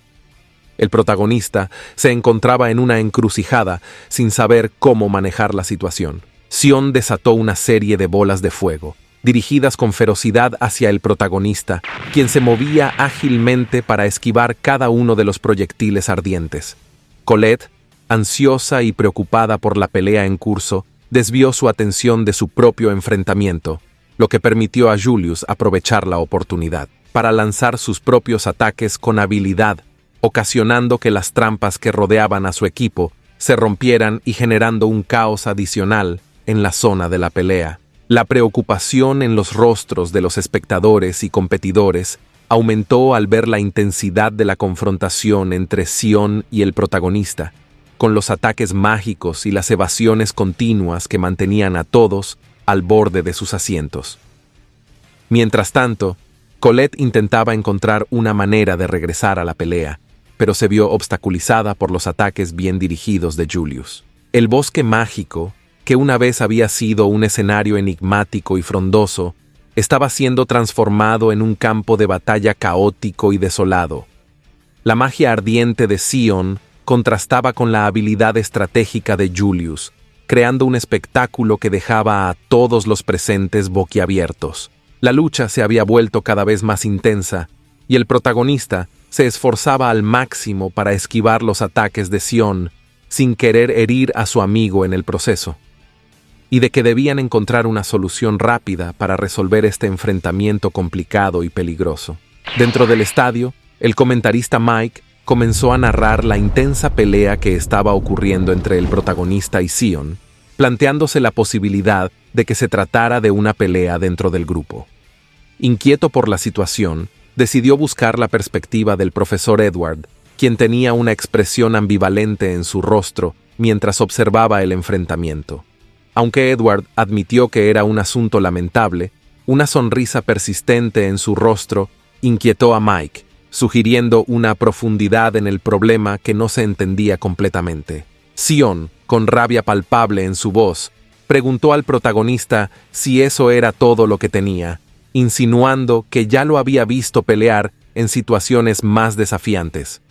El protagonista se encontraba en una encrucijada sin saber cómo manejar la situación. Sion desató una serie de bolas de fuego, dirigidas con ferocidad hacia el protagonista, quien se movía ágilmente para esquivar cada uno de los proyectiles ardientes. Colette, ansiosa y preocupada por la pelea en curso, desvió su atención de su propio enfrentamiento, lo que permitió a Julius aprovechar la oportunidad para lanzar sus propios ataques con habilidad, ocasionando que las trampas que rodeaban a su equipo se rompieran y generando un caos adicional en la zona de la pelea. La preocupación en los rostros de los espectadores y competidores aumentó al ver la intensidad de la confrontación entre Sion y el protagonista, con los ataques mágicos y las evasiones continuas que mantenían a todos al borde de sus asientos. Mientras tanto, Colette intentaba encontrar una manera de regresar a la pelea, pero se vio obstaculizada por los ataques bien dirigidos de Julius. El bosque mágico, que una vez había sido un escenario enigmático y frondoso, estaba siendo transformado en un campo de batalla caótico y desolado. La magia ardiente de Sion contrastaba con la habilidad estratégica de Julius, creando un espectáculo que dejaba a todos los presentes boquiabiertos. La lucha se había vuelto cada vez más intensa, y el protagonista se esforzaba al máximo para esquivar los ataques de Sion, sin querer herir a su amigo en el proceso, y de que debían encontrar una solución rápida para resolver este enfrentamiento complicado y peligroso. Dentro del estadio, el comentarista Mike comenzó a narrar la intensa pelea que estaba ocurriendo entre el protagonista y Sion, planteándose la posibilidad de que se tratara de una pelea dentro del grupo. Inquieto por la situación, decidió buscar la perspectiva del profesor Edward, quien tenía una expresión ambivalente en su rostro mientras observaba el enfrentamiento. Aunque Edward admitió que era un asunto lamentable, una sonrisa persistente en su rostro inquietó a Mike, sugiriendo una profundidad en el problema que no se entendía completamente. Sion, con rabia palpable en su voz, preguntó al protagonista si eso era todo lo que tenía, insinuando que ya lo había visto pelear en situaciones más desafiantes.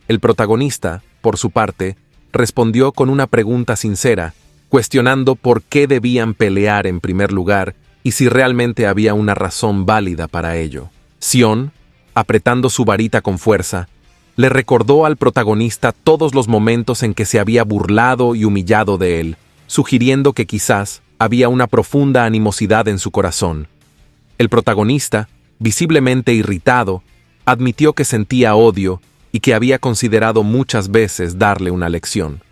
El protagonista, por su parte, respondió con una pregunta sincera, cuestionando por qué debían pelear en primer lugar y si realmente había una razón válida para ello. Sion, apretando su varita con fuerza, le recordó al protagonista todos los momentos en que se había burlado y humillado de él, sugiriendo que quizás había una profunda animosidad en su corazón. El protagonista, visiblemente irritado, admitió que sentía odio y que había considerado muchas veces darle una lección,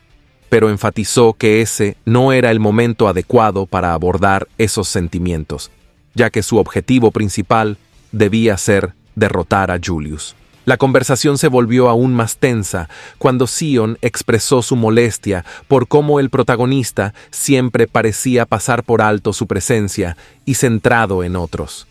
pero enfatizó que ese no era el momento adecuado para abordar esos sentimientos, ya que su objetivo principal debía ser derrotar a Julius. La conversación se volvió aún más tensa cuando Sion expresó su molestia por cómo el protagonista siempre parecía pasar por alto su presencia y centrado en otros.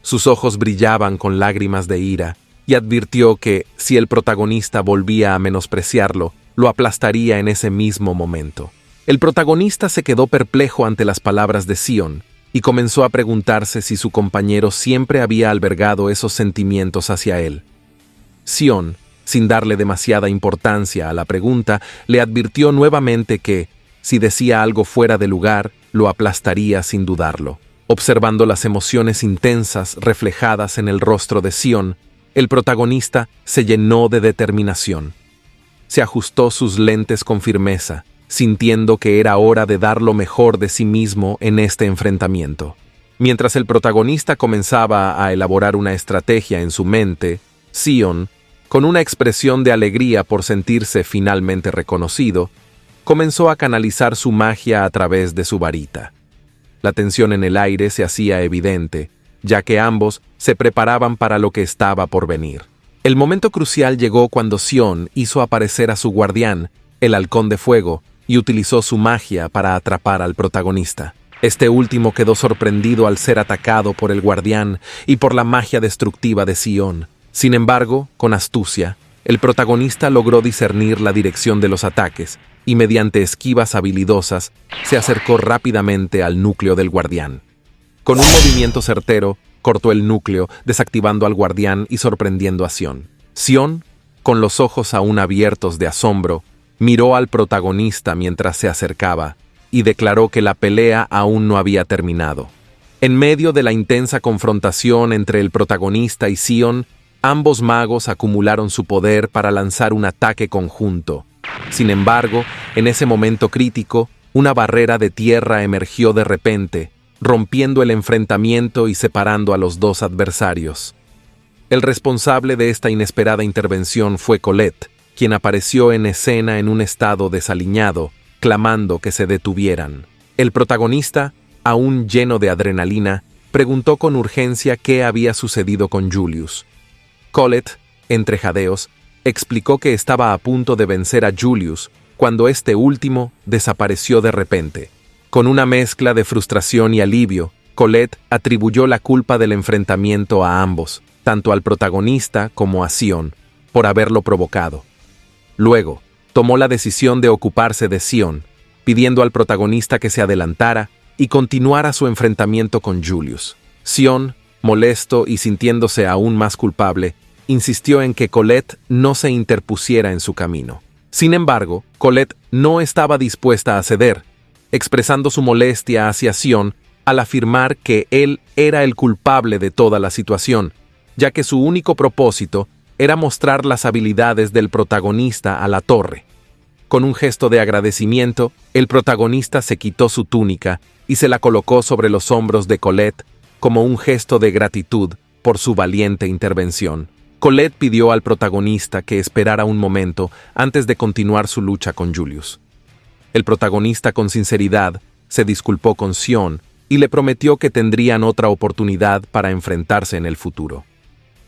Sus ojos brillaban con lágrimas de ira y advirtió que, si el protagonista volvía a menospreciarlo, lo aplastaría en ese mismo momento. El protagonista se quedó perplejo ante las palabras de Sion y comenzó a preguntarse si su compañero siempre había albergado esos sentimientos hacia él. Sion, sin darle demasiada importancia a la pregunta, le advirtió nuevamente que, si decía algo fuera de lugar, lo aplastaría sin dudarlo. Observando las emociones intensas reflejadas en el rostro de Sion, el protagonista se llenó de determinación. Se ajustó sus lentes con firmeza, sintiendo que era hora de dar lo mejor de sí mismo en este enfrentamiento. Mientras el protagonista comenzaba a elaborar una estrategia en su mente, Sion, con una expresión de alegría por sentirse finalmente reconocido, comenzó a canalizar su magia a través de su varita. La tensión en el aire se hacía evidente, ya que ambos se preparaban para lo que estaba por venir. El momento crucial llegó cuando Sion hizo aparecer a su guardián, el Halcón de Fuego, y utilizó su magia para atrapar al protagonista. Este último quedó sorprendido al ser atacado por el guardián y por la magia destructiva de Sion. Sin embargo, con astucia, el protagonista logró discernir la dirección de los ataques y, mediante esquivas habilidosas, se acercó rápidamente al núcleo del guardián. Con un movimiento certero, cortó el núcleo, desactivando al guardián y sorprendiendo a Sion. Sion, con los ojos aún abiertos de asombro, miró al protagonista mientras se acercaba y declaró que la pelea aún no había terminado. En medio de la intensa confrontación entre el protagonista y Sion, ambos magos acumularon su poder para lanzar un ataque conjunto. Sin embargo, en ese momento crítico, una barrera de tierra emergió de repente, rompiendo el enfrentamiento y separando a los dos adversarios. El responsable de esta inesperada intervención fue Colette, quien apareció en escena en un estado desaliñado, clamando que se detuvieran. El protagonista, aún lleno de adrenalina, preguntó con urgencia qué había sucedido con Julius. Colette, entre jadeos, explicó que estaba a punto de vencer a Julius cuando este último desapareció de repente. Con una mezcla de frustración y alivio, Colette atribuyó la culpa del enfrentamiento a ambos, tanto al protagonista como a Sion, por haberlo provocado. Luego, tomó la decisión de ocuparse de Sion, pidiendo al protagonista que se adelantara y continuara su enfrentamiento con Julius. Sion, molesto y sintiéndose aún más culpable, insistió en que Colette no se interpusiera en su camino. Sin embargo, Colette no estaba dispuesta a ceder, expresando su molestia hacia Sion al afirmar que él era el culpable de toda la situación, ya que su único propósito era mostrar las habilidades del protagonista a la torre. Con un gesto de agradecimiento, el protagonista se quitó su túnica y se la colocó sobre los hombros de Colette como un gesto de gratitud por su valiente intervención. Colette pidió al protagonista que esperara un momento antes de continuar su lucha con Julius. El protagonista, con sinceridad, se disculpó con Sion y le prometió que tendrían otra oportunidad para enfrentarse en el futuro.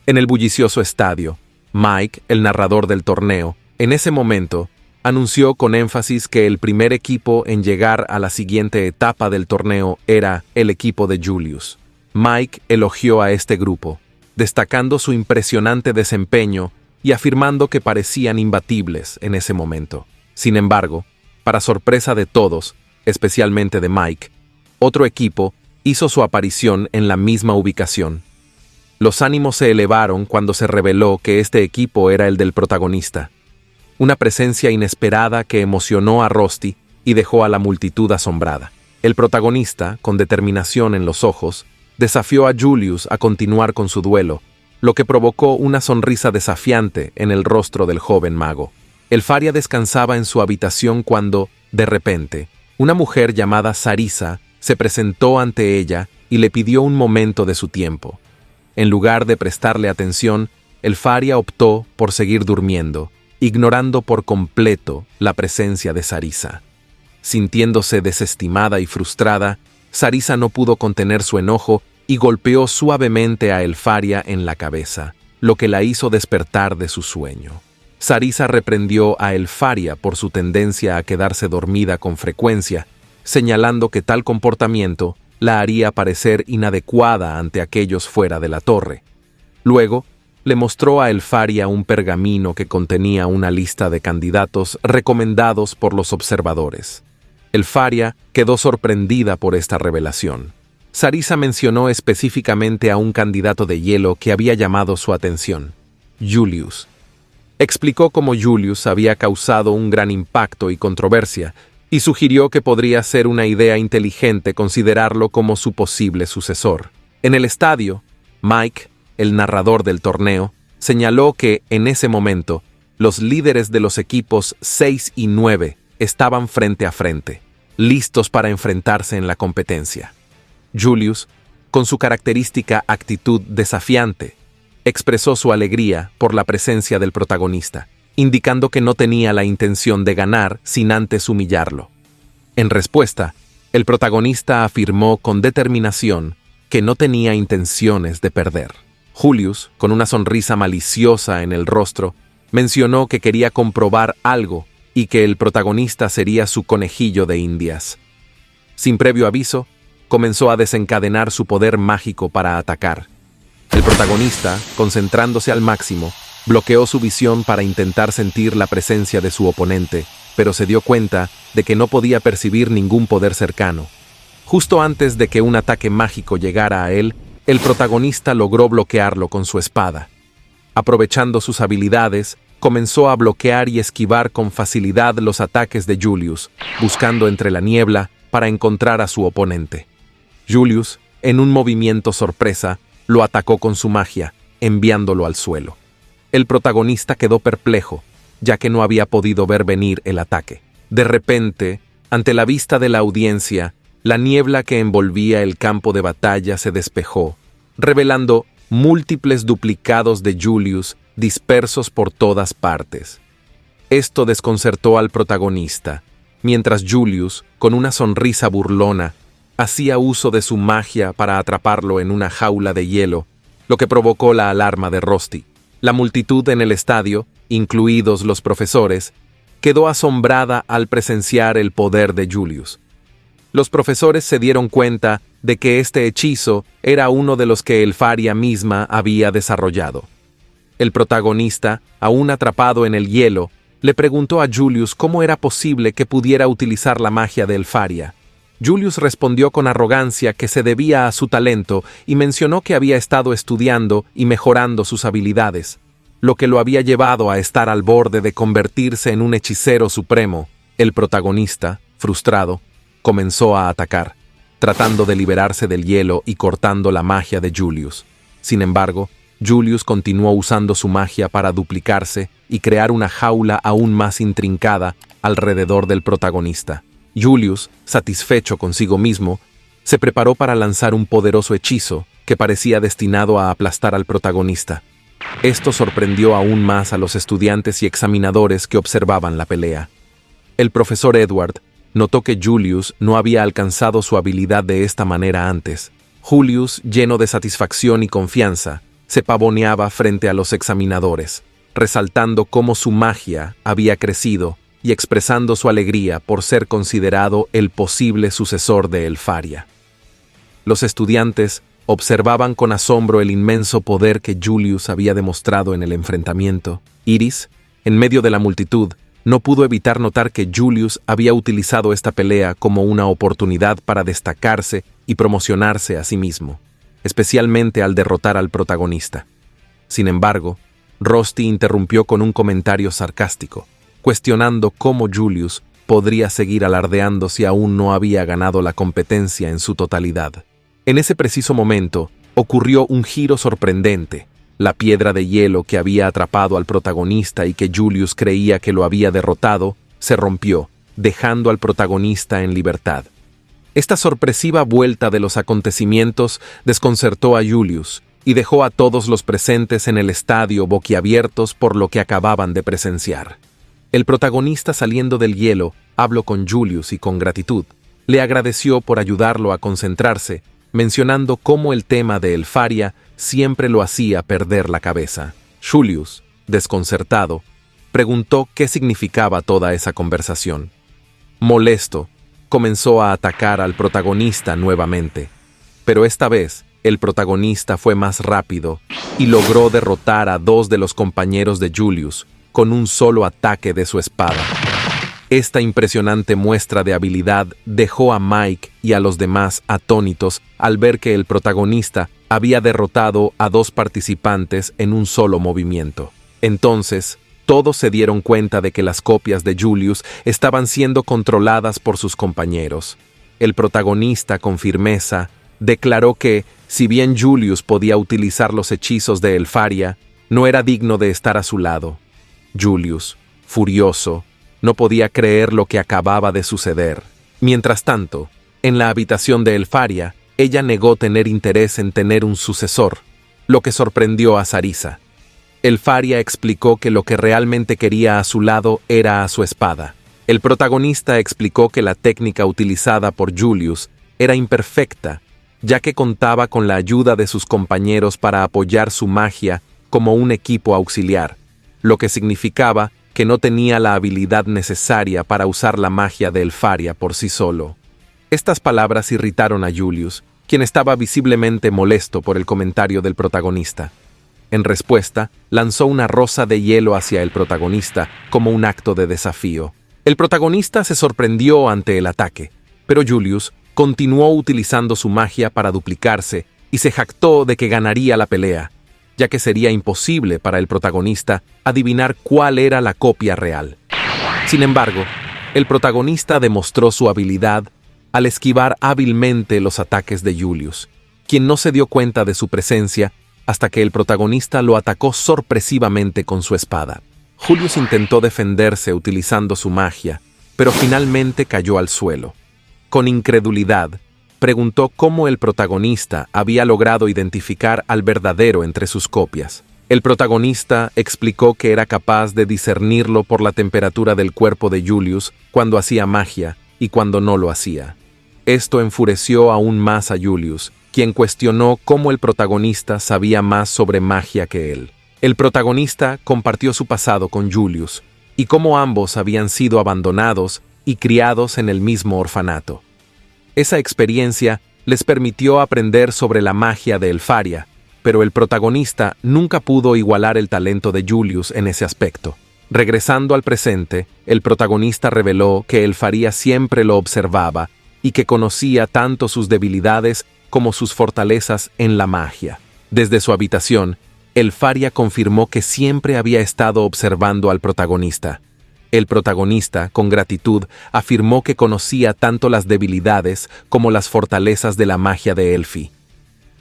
En el bullicioso estadio, Mike, el narrador del torneo, en ese momento, anunció con énfasis que el primer equipo en llegar a la siguiente etapa del torneo era el equipo de Julius. Mike elogió a este grupo, destacando su impresionante desempeño y afirmando que parecían imbatibles en ese momento. Sin embargo, para sorpresa de todos, especialmente de Mike, otro equipo, hizo su aparición en la misma ubicación. Los ánimos se elevaron cuando se reveló que este equipo era el del protagonista. Una presencia inesperada que emocionó a Rusty y dejó a la multitud asombrada. El protagonista, con determinación en los ojos, desafió a Julius a continuar con su duelo, lo que provocó una sonrisa desafiante en el rostro del joven mago. El Faria descansaba en su habitación cuando, de repente, una mujer llamada Sarisa se presentó ante ella y le pidió un momento de su tiempo. En lugar de prestarle atención, el Faria optó por seguir durmiendo, ignorando por completo la presencia de Sarisa. Sintiéndose desestimada y frustrada, Sarisa no pudo contener su enojo y golpeó suavemente a el Faria en la cabeza, lo que la hizo despertar de su sueño. Sarisa reprendió a el Faria por su tendencia a quedarse dormida con frecuencia, señalando que tal comportamiento la haría parecer inadecuada ante aquellos fuera de la torre. Luego, le mostró a el Faria un pergamino que contenía una lista de candidatos recomendados por los observadores. El Faria quedó sorprendida por esta revelación. Sarisa mencionó específicamente a un candidato de hielo que había llamado su atención, Julius. Explicó cómo Julius había causado un gran impacto y controversia, y sugirió que podría ser una idea inteligente considerarlo como su posible sucesor. En el estadio, Mike, el narrador del torneo, señaló que, en ese momento, los líderes de los equipos 6 y 9 estaban frente a frente, listos para enfrentarse en la competencia. Julius, con su característica actitud desafiante, expresó su alegría por la presencia del protagonista, indicando que no tenía la intención de ganar sin antes humillarlo. En respuesta, el protagonista afirmó con determinación que no tenía intenciones de perder. Julius, con una sonrisa maliciosa en el rostro, mencionó que quería comprobar algo y que el protagonista sería su conejillo de Indias. Sin previo aviso, comenzó a desencadenar su poder mágico para atacar. El protagonista, concentrándose al máximo, bloqueó su visión para intentar sentir la presencia de su oponente, pero se dio cuenta de que no podía percibir ningún poder cercano. Justo antes de que un ataque mágico llegara a él, el protagonista logró bloquearlo con su espada. Aprovechando sus habilidades, comenzó a bloquear y esquivar con facilidad los ataques de Julius, buscando entre la niebla para encontrar a su oponente. Julius, en un movimiento sorpresa, lo atacó con su magia, enviándolo al suelo. El protagonista quedó perplejo, ya que no había podido ver venir el ataque. De repente, ante la vista de la audiencia, la niebla que envolvía el campo de batalla se despejó, revelando múltiples duplicados de Julius dispersos por todas partes. Esto desconcertó al protagonista, mientras Julius, con una sonrisa burlona, hacía uso de su magia para atraparlo en una jaula de hielo, lo que provocó la alarma de Rusty. La multitud en el estadio, incluidos los profesores, quedó asombrada al presenciar el poder de Julius. Los profesores se dieron cuenta de que este hechizo era uno de los que el Faria misma había desarrollado. El protagonista, aún atrapado en el hielo, le preguntó a Julius cómo era posible que pudiera utilizar la magia del Faria. Julius respondió con arrogancia que se debía a su talento y mencionó que había estado estudiando y mejorando sus habilidades, lo que lo había llevado a estar al borde de convertirse en un hechicero supremo. El protagonista, frustrado, comenzó a atacar, tratando de liberarse del hielo y cortando la magia de Julius. Sin embargo, Julius continuó usando su magia para duplicarse y crear una jaula aún más intrincada alrededor del protagonista. Julius, satisfecho consigo mismo, se preparó para lanzar un poderoso hechizo que parecía destinado a aplastar al protagonista. Esto sorprendió aún más a los estudiantes y examinadores que observaban la pelea. El profesor Edward notó que Julius no había alcanzado su habilidad de esta manera antes. Julius, lleno de satisfacción y confianza, se pavoneaba frente a los examinadores, resaltando cómo su magia había crecido y expresando su alegría por ser considerado el posible sucesor de el Faria. Los estudiantes observaban con asombro el inmenso poder que Julius había demostrado en el enfrentamiento. Iris, en medio de la multitud, no pudo evitar notar que Julius había utilizado esta pelea como una oportunidad para destacarse y promocionarse a sí mismo, especialmente al derrotar al protagonista. Sin embargo, Rusty interrumpió con un comentario sarcástico, cuestionando cómo Julius podría seguir alardeando si aún no había ganado la competencia en su totalidad. En ese preciso momento, ocurrió un giro sorprendente. La piedra de hielo que había atrapado al protagonista y que Julius creía que lo había derrotado, se rompió, dejando al protagonista en libertad. Esta sorpresiva vuelta de los acontecimientos desconcertó a Julius y dejó a todos los presentes en el estadio boquiabiertos por lo que acababan de presenciar. El protagonista, saliendo del hielo, habló con Julius y con gratitud. Le agradeció por ayudarlo a concentrarse, mencionando cómo el tema de Elfaria siempre lo hacía perder la cabeza. Julius, desconcertado, preguntó qué significaba toda esa conversación. Molesto, comenzó a atacar al protagonista nuevamente, pero esta vez el protagonista fue más rápido y logró derrotar a 2 de los compañeros de Julius con un solo ataque de su espada. Esta impresionante muestra de habilidad dejó a Mike y a los demás atónitos al ver que el protagonista había derrotado a 2 participantes en un solo movimiento. Entonces, todos se dieron cuenta de que las copias de Julius estaban siendo controladas por sus compañeros. El protagonista, con firmeza, declaró que, si bien Julius podía utilizar los hechizos de Elfaria, no era digno de estar a su lado. Julius, furioso, no podía creer lo que acababa de suceder. Mientras tanto, en la habitación de Elfaria, ella negó tener interés en tener un sucesor, lo que sorprendió a Sarisa. Elfaria explicó que lo que realmente quería a su lado era a su espada. El protagonista explicó que la técnica utilizada por Julius era imperfecta, ya que contaba con la ayuda de sus compañeros para apoyar su magia como un equipo auxiliar, lo que significaba que no tenía la habilidad necesaria para usar la magia de Elfaria por sí solo. Estas palabras irritaron a Julius, quien estaba visiblemente molesto por el comentario del protagonista. En respuesta, lanzó una rosa de hielo hacia el protagonista como un acto de desafío. El protagonista se sorprendió ante el ataque, pero Julius continuó utilizando su magia para duplicarse y se jactó de que ganaría la pelea, ya que sería imposible para el protagonista adivinar cuál era la copia real. Sin embargo, el protagonista demostró su habilidad al esquivar hábilmente los ataques de Julius, quien no se dio cuenta de su presencia hasta que el protagonista lo atacó sorpresivamente con su espada. Julius intentó defenderse utilizando su magia, pero finalmente cayó al suelo. Con incredulidad, preguntó cómo el protagonista había logrado identificar al verdadero entre sus copias. El protagonista explicó que era capaz de discernirlo por la temperatura del cuerpo de Julius cuando hacía magia y cuando no lo hacía. Esto enfureció aún más a Julius, quien cuestionó cómo el protagonista sabía más sobre magia que él. El protagonista compartió su pasado con Julius y cómo ambos habían sido abandonados y criados en el mismo orfanato. Esa experiencia les permitió aprender sobre la magia de Elfaria, pero el protagonista nunca pudo igualar el talento de Julius en ese aspecto. Regresando al presente, el protagonista reveló que Elfaria siempre lo observaba y que conocía tanto sus debilidades como sus fortalezas en la magia. Desde su habitación, Elfaria confirmó que siempre había estado observando al protagonista. El protagonista, con gratitud, afirmó que conocía tanto las debilidades como las fortalezas de la magia de Elfi.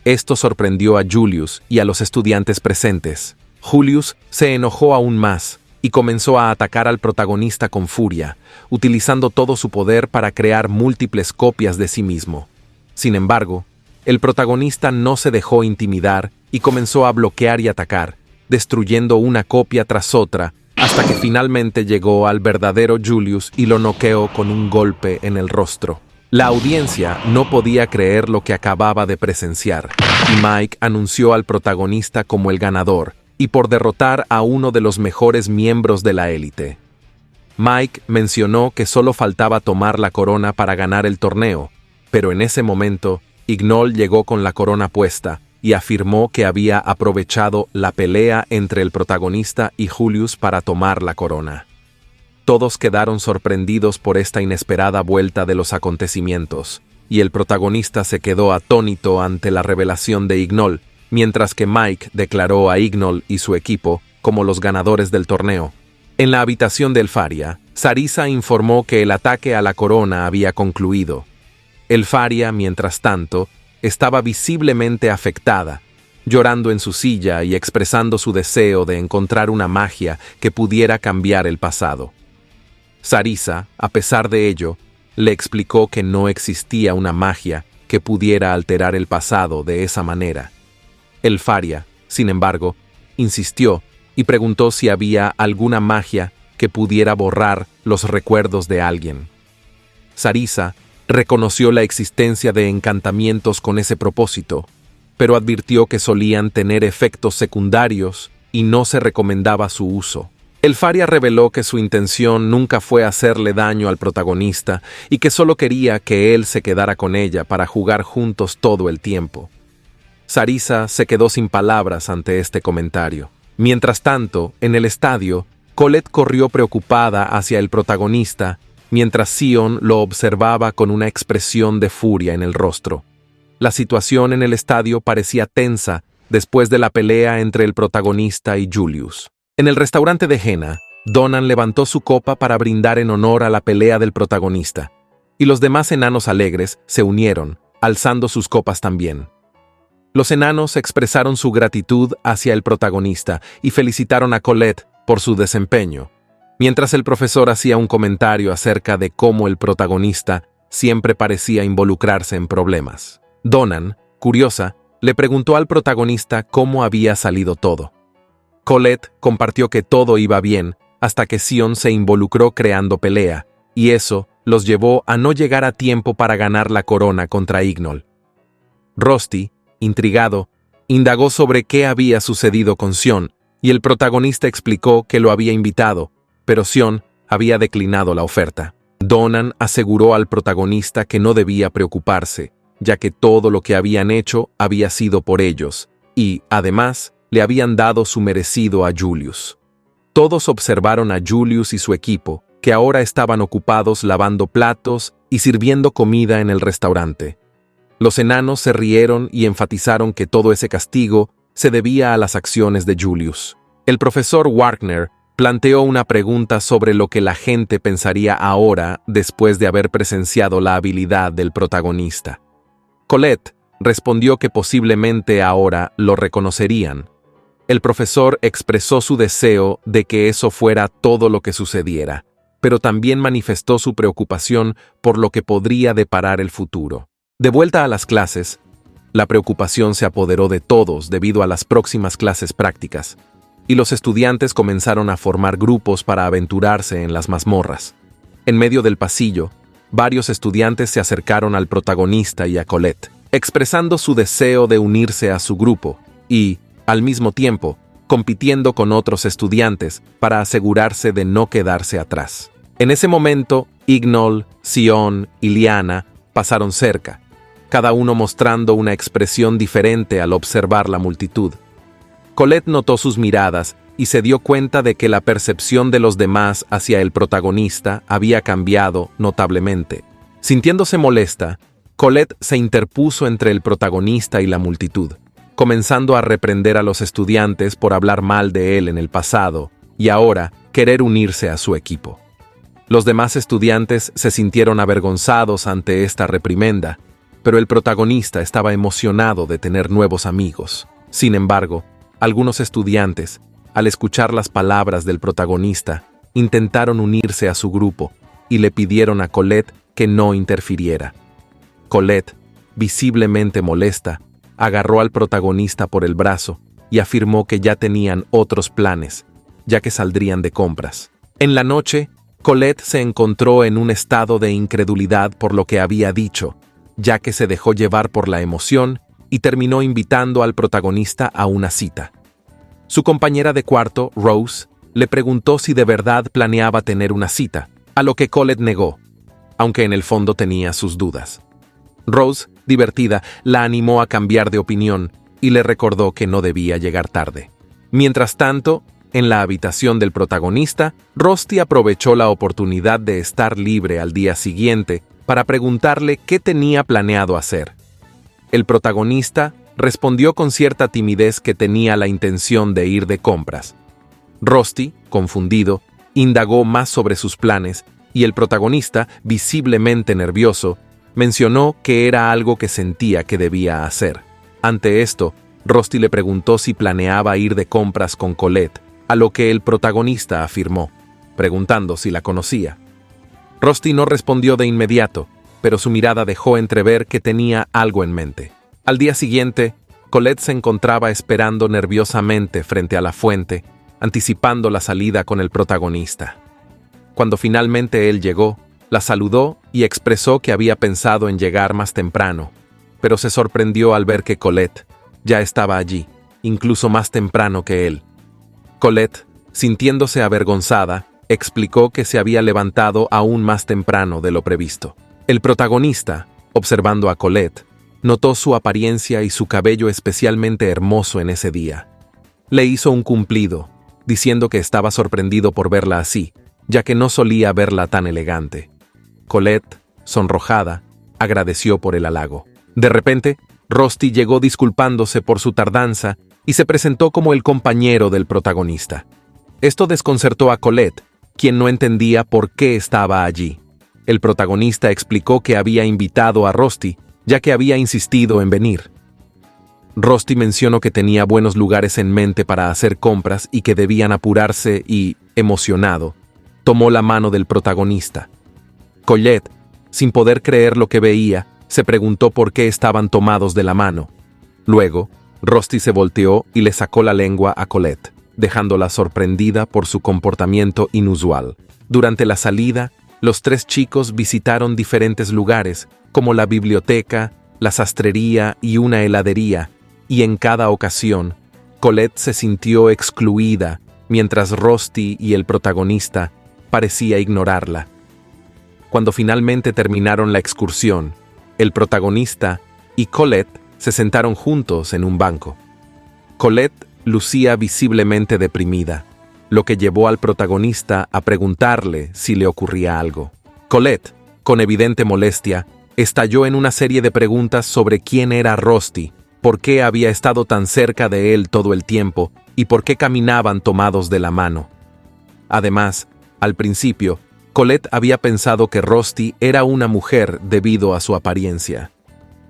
Esto sorprendió a Julius y a los estudiantes presentes. Julius se enojó aún más y comenzó a atacar al protagonista con furia, utilizando todo su poder para crear múltiples copias de sí mismo. Sin embargo, el protagonista no se dejó intimidar y comenzó a bloquear y atacar, destruyendo una copia tras otra, hasta que finalmente llegó al verdadero Julius y lo noqueó con un golpe en el rostro. La audiencia no podía creer lo que acababa de presenciar, y Mike anunció al protagonista como el ganador, y por derrotar a uno de los mejores miembros de la élite. Mike mencionó que solo faltaba tomar la corona para ganar el torneo, pero en ese momento, Ignol llegó con la corona puesta y afirmó que había aprovechado la pelea entre el protagonista y Julius para tomar la corona. Todos quedaron sorprendidos por esta inesperada vuelta de los acontecimientos. y el protagonista se quedó atónito ante la revelación de Ignol, mientras que Mike declaró a Ignol y su equipo como los ganadores del torneo. En la habitación de Elfaria, Sarisa informó que el ataque a la corona había concluido. Elfaria, mientras tanto, estaba visiblemente afectada, llorando en su silla y expresando su deseo de encontrar una magia que pudiera cambiar el pasado. Sarisa, a pesar de ello, le explicó que no existía una magia que pudiera alterar el pasado de esa manera. Elfaria, sin embargo, insistió y preguntó si había alguna magia que pudiera borrar los recuerdos de alguien. Sarisa reconoció la existencia de encantamientos con ese propósito, pero advirtió que solían tener efectos secundarios y no se recomendaba su uso. Elfaria reveló que su intención nunca fue hacerle daño al protagonista y que solo quería que él se quedara con ella para jugar juntos todo el tiempo. Sarisa se quedó sin palabras ante este comentario. Mientras tanto, en el estadio, Colette corrió preocupada hacia el protagonista, mientras Sion lo observaba con una expresión de furia en el rostro. La situación en el estadio parecía tensa después de la pelea entre el protagonista y Julius. En el restaurante de Henna, Donan levantó su copa para brindar en honor a la pelea del protagonista, y los demás enanos alegres se unieron, alzando sus copas también. Los enanos expresaron su gratitud hacia el protagonista y felicitaron a Colette por su desempeño, mientras el profesor hacía un comentario acerca de cómo el protagonista siempre parecía involucrarse en problemas. Donan, curiosa, le preguntó al protagonista cómo había salido todo. Colette compartió que todo iba bien hasta que Sion se involucró creando pelea, y eso los llevó a no llegar a tiempo para ganar la corona contra Ignol. Rusty, intrigado, indagó sobre qué había sucedido con Sion, y el protagonista explicó que lo había invitado, pero Sion había declinado la oferta. Donan aseguró al protagonista que no debía preocuparse, ya que todo lo que habían hecho había sido por ellos, y, además, le habían dado su merecido a Julius. Todos observaron a Julius y su equipo, que ahora estaban ocupados lavando platos y sirviendo comida en el restaurante. Los enanos se rieron y enfatizaron que todo ese castigo se debía a las acciones de Julius. El profesor Wagner planteó una pregunta sobre lo que la gente pensaría ahora después de haber presenciado la habilidad del protagonista. Colette respondió que posiblemente ahora lo reconocerían. El profesor expresó su deseo de que eso fuera todo lo que sucediera, pero también manifestó su preocupación por lo que podría deparar el futuro. De vuelta a las clases, la preocupación se apoderó de todos debido a las próximas clases prácticas, y los estudiantes comenzaron a formar grupos para aventurarse en las mazmorras. En medio del pasillo, varios estudiantes se acercaron al protagonista y a Colette, expresando su deseo de unirse a su grupo y, al mismo tiempo, compitiendo con otros estudiantes para asegurarse de no quedarse atrás. En ese momento, Ignol, Sion y Liana pasaron cerca, cada uno mostrando una expresión diferente al observar la multitud. Colette notó sus miradas y se dio cuenta de que la percepción de los demás hacia el protagonista había cambiado notablemente. Sintiéndose molesta, Colette se interpuso entre el protagonista y la multitud, comenzando a reprender a los estudiantes por hablar mal de él en el pasado y ahora querer unirse a su equipo. Los demás estudiantes se sintieron avergonzados ante esta reprimenda, pero el protagonista estaba emocionado de tener nuevos amigos. Sin embargo, algunos estudiantes, al escuchar las palabras del protagonista, intentaron unirse a su grupo y le pidieron a Colette que no interfiriera. Colette, visiblemente molesta, agarró al protagonista por el brazo y afirmó que ya tenían otros planes, ya que saldrían de compras. En la noche, Colette se encontró en un estado de incredulidad por lo que había dicho, ya que se dejó llevar por la emoción y terminó invitando al protagonista a una cita. Su compañera de cuarto, Rose, le preguntó si de verdad planeaba tener una cita, a lo que Colette negó, aunque en el fondo tenía sus dudas. Rose, divertida, la animó a cambiar de opinión y le recordó que no debía llegar tarde. Mientras tanto, en la habitación del protagonista, Rusty aprovechó la oportunidad de estar libre al día siguiente para preguntarle qué tenía planeado hacer. El protagonista respondió con cierta timidez que tenía la intención de ir de compras. Rusty, confundido, indagó más sobre sus planes y el protagonista, visiblemente nervioso, mencionó que era algo que sentía que debía hacer. Ante esto, Rusty le preguntó si planeaba ir de compras con Colette, a lo que el protagonista afirmó, preguntando si la conocía. Rusty no respondió de inmediato, pero su mirada dejó entrever que tenía algo en mente. Al día siguiente, Colette se encontraba esperando nerviosamente frente a la fuente, anticipando la salida con el protagonista. Cuando finalmente él llegó, la saludó y expresó que había pensado en llegar más temprano, pero se sorprendió al ver que Colette ya estaba allí, incluso más temprano que él. Colette, sintiéndose avergonzada, explicó que se había levantado aún más temprano de lo previsto. El protagonista, observando a Colette, notó su apariencia y su cabello especialmente hermoso en ese día. Le hizo un cumplido, diciendo que estaba sorprendido por verla así, ya que no solía verla tan elegante. Colette, sonrojada, agradeció por el halago. De repente, Rusty llegó disculpándose por su tardanza y se presentó como el compañero del protagonista. Esto desconcertó a Colette, quien no entendía por qué estaba allí. El protagonista explicó que había invitado a Rusty, ya que había insistido en venir. Rusty mencionó que tenía buenos lugares en mente para hacer compras y que debían apurarse y, emocionado, tomó la mano del protagonista. Colette, sin poder creer lo que veía, se preguntó por qué estaban tomados de la mano. Luego, Rusty se volteó y le sacó la lengua a Colette, dejándola sorprendida por su comportamiento inusual. Durante la salida, los tres chicos visitaron diferentes lugares, como la biblioteca, la sastrería y una heladería, y en cada ocasión, Colette se sintió excluida, mientras Rusty y el protagonista parecía ignorarla. Cuando finalmente terminaron la excursión, el protagonista y Colette se sentaron juntos en un banco. Colette lucía visiblemente deprimida, lo que llevó al protagonista a preguntarle si le ocurría algo. Colette, con evidente molestia, estalló en una serie de preguntas sobre quién era Rusty, por qué había estado tan cerca de él todo el tiempo y por qué caminaban tomados de la mano. Además, al principio, Colette había pensado que Rusty era una mujer debido a su apariencia.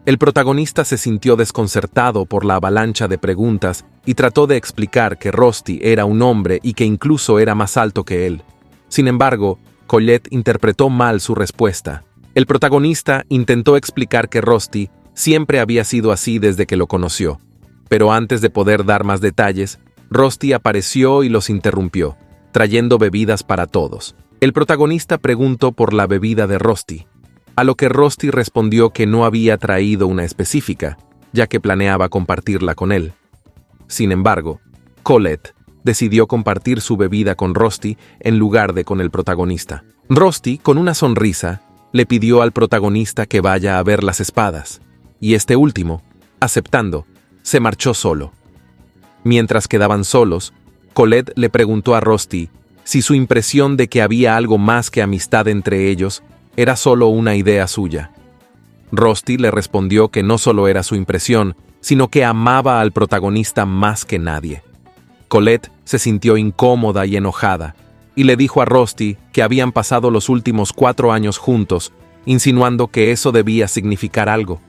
El protagonista se sintió desconcertado por la avalancha de preguntas y trató de explicar que Rusty era un hombre y que incluso era más alto que él. Sin embargo, Colette interpretó mal su respuesta. El protagonista intentó explicar que Rusty siempre había sido así desde que lo conoció, pero antes de poder dar más detalles, Rusty apareció y los interrumpió, trayendo bebidas para todos. El protagonista preguntó por la bebida de Rusty, a lo que Rusty respondió que no había traído una específica, ya que planeaba compartirla con él. Sin embargo, Colette decidió compartir su bebida con Rusty en lugar de con el protagonista. Rusty, con una sonrisa, le pidió al protagonista que vaya a ver las espadas, y este último, aceptando, se marchó solo. Mientras quedaban solos, Colette le preguntó a Rusty si su impresión de que había algo más que amistad entre ellos era solo una idea suya. Rusty le respondió que no solo era su impresión, sino que amaba al protagonista más que nadie. Colette se sintió incómoda y enojada, y le dijo a Rusty que habían pasado los últimos 4 años juntos, insinuando que eso debía significar algo.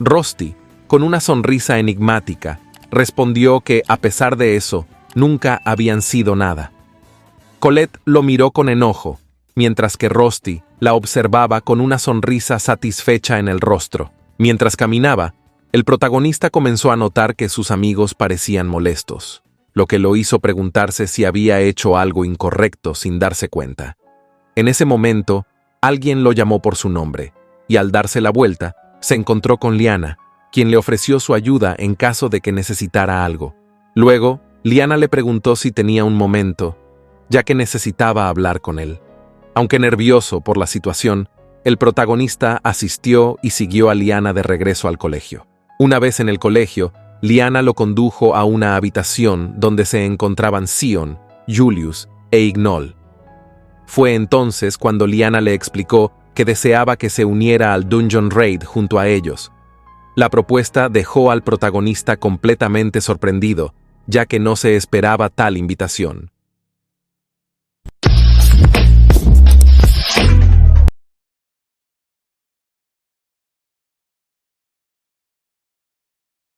Rusty, con una sonrisa enigmática, respondió que, a pesar de eso, nunca habían sido nada. Colette lo miró con enojo, mientras que Rusty la observaba con una sonrisa satisfecha en el rostro. Mientras caminaba, el protagonista comenzó a notar que sus amigos parecían molestos, lo que lo hizo preguntarse si había hecho algo incorrecto sin darse cuenta. En ese momento, alguien lo llamó por su nombre, y al darse la vuelta, se encontró con Liana, quien le ofreció su ayuda en caso de que necesitara algo. Luego, Liana le preguntó si tenía un momento, ya que necesitaba hablar con él. Aunque nervioso por la situación, el protagonista asistió y siguió a Liana de regreso al colegio. Una vez en el colegio, Liana lo condujo a una habitación donde se encontraban Sion, Julius e Ignol. Fue entonces cuando Liana le explicó que deseaba que se uniera al Dungeon Raid junto a ellos. La propuesta dejó al protagonista completamente sorprendido, ya que no se esperaba tal invitación.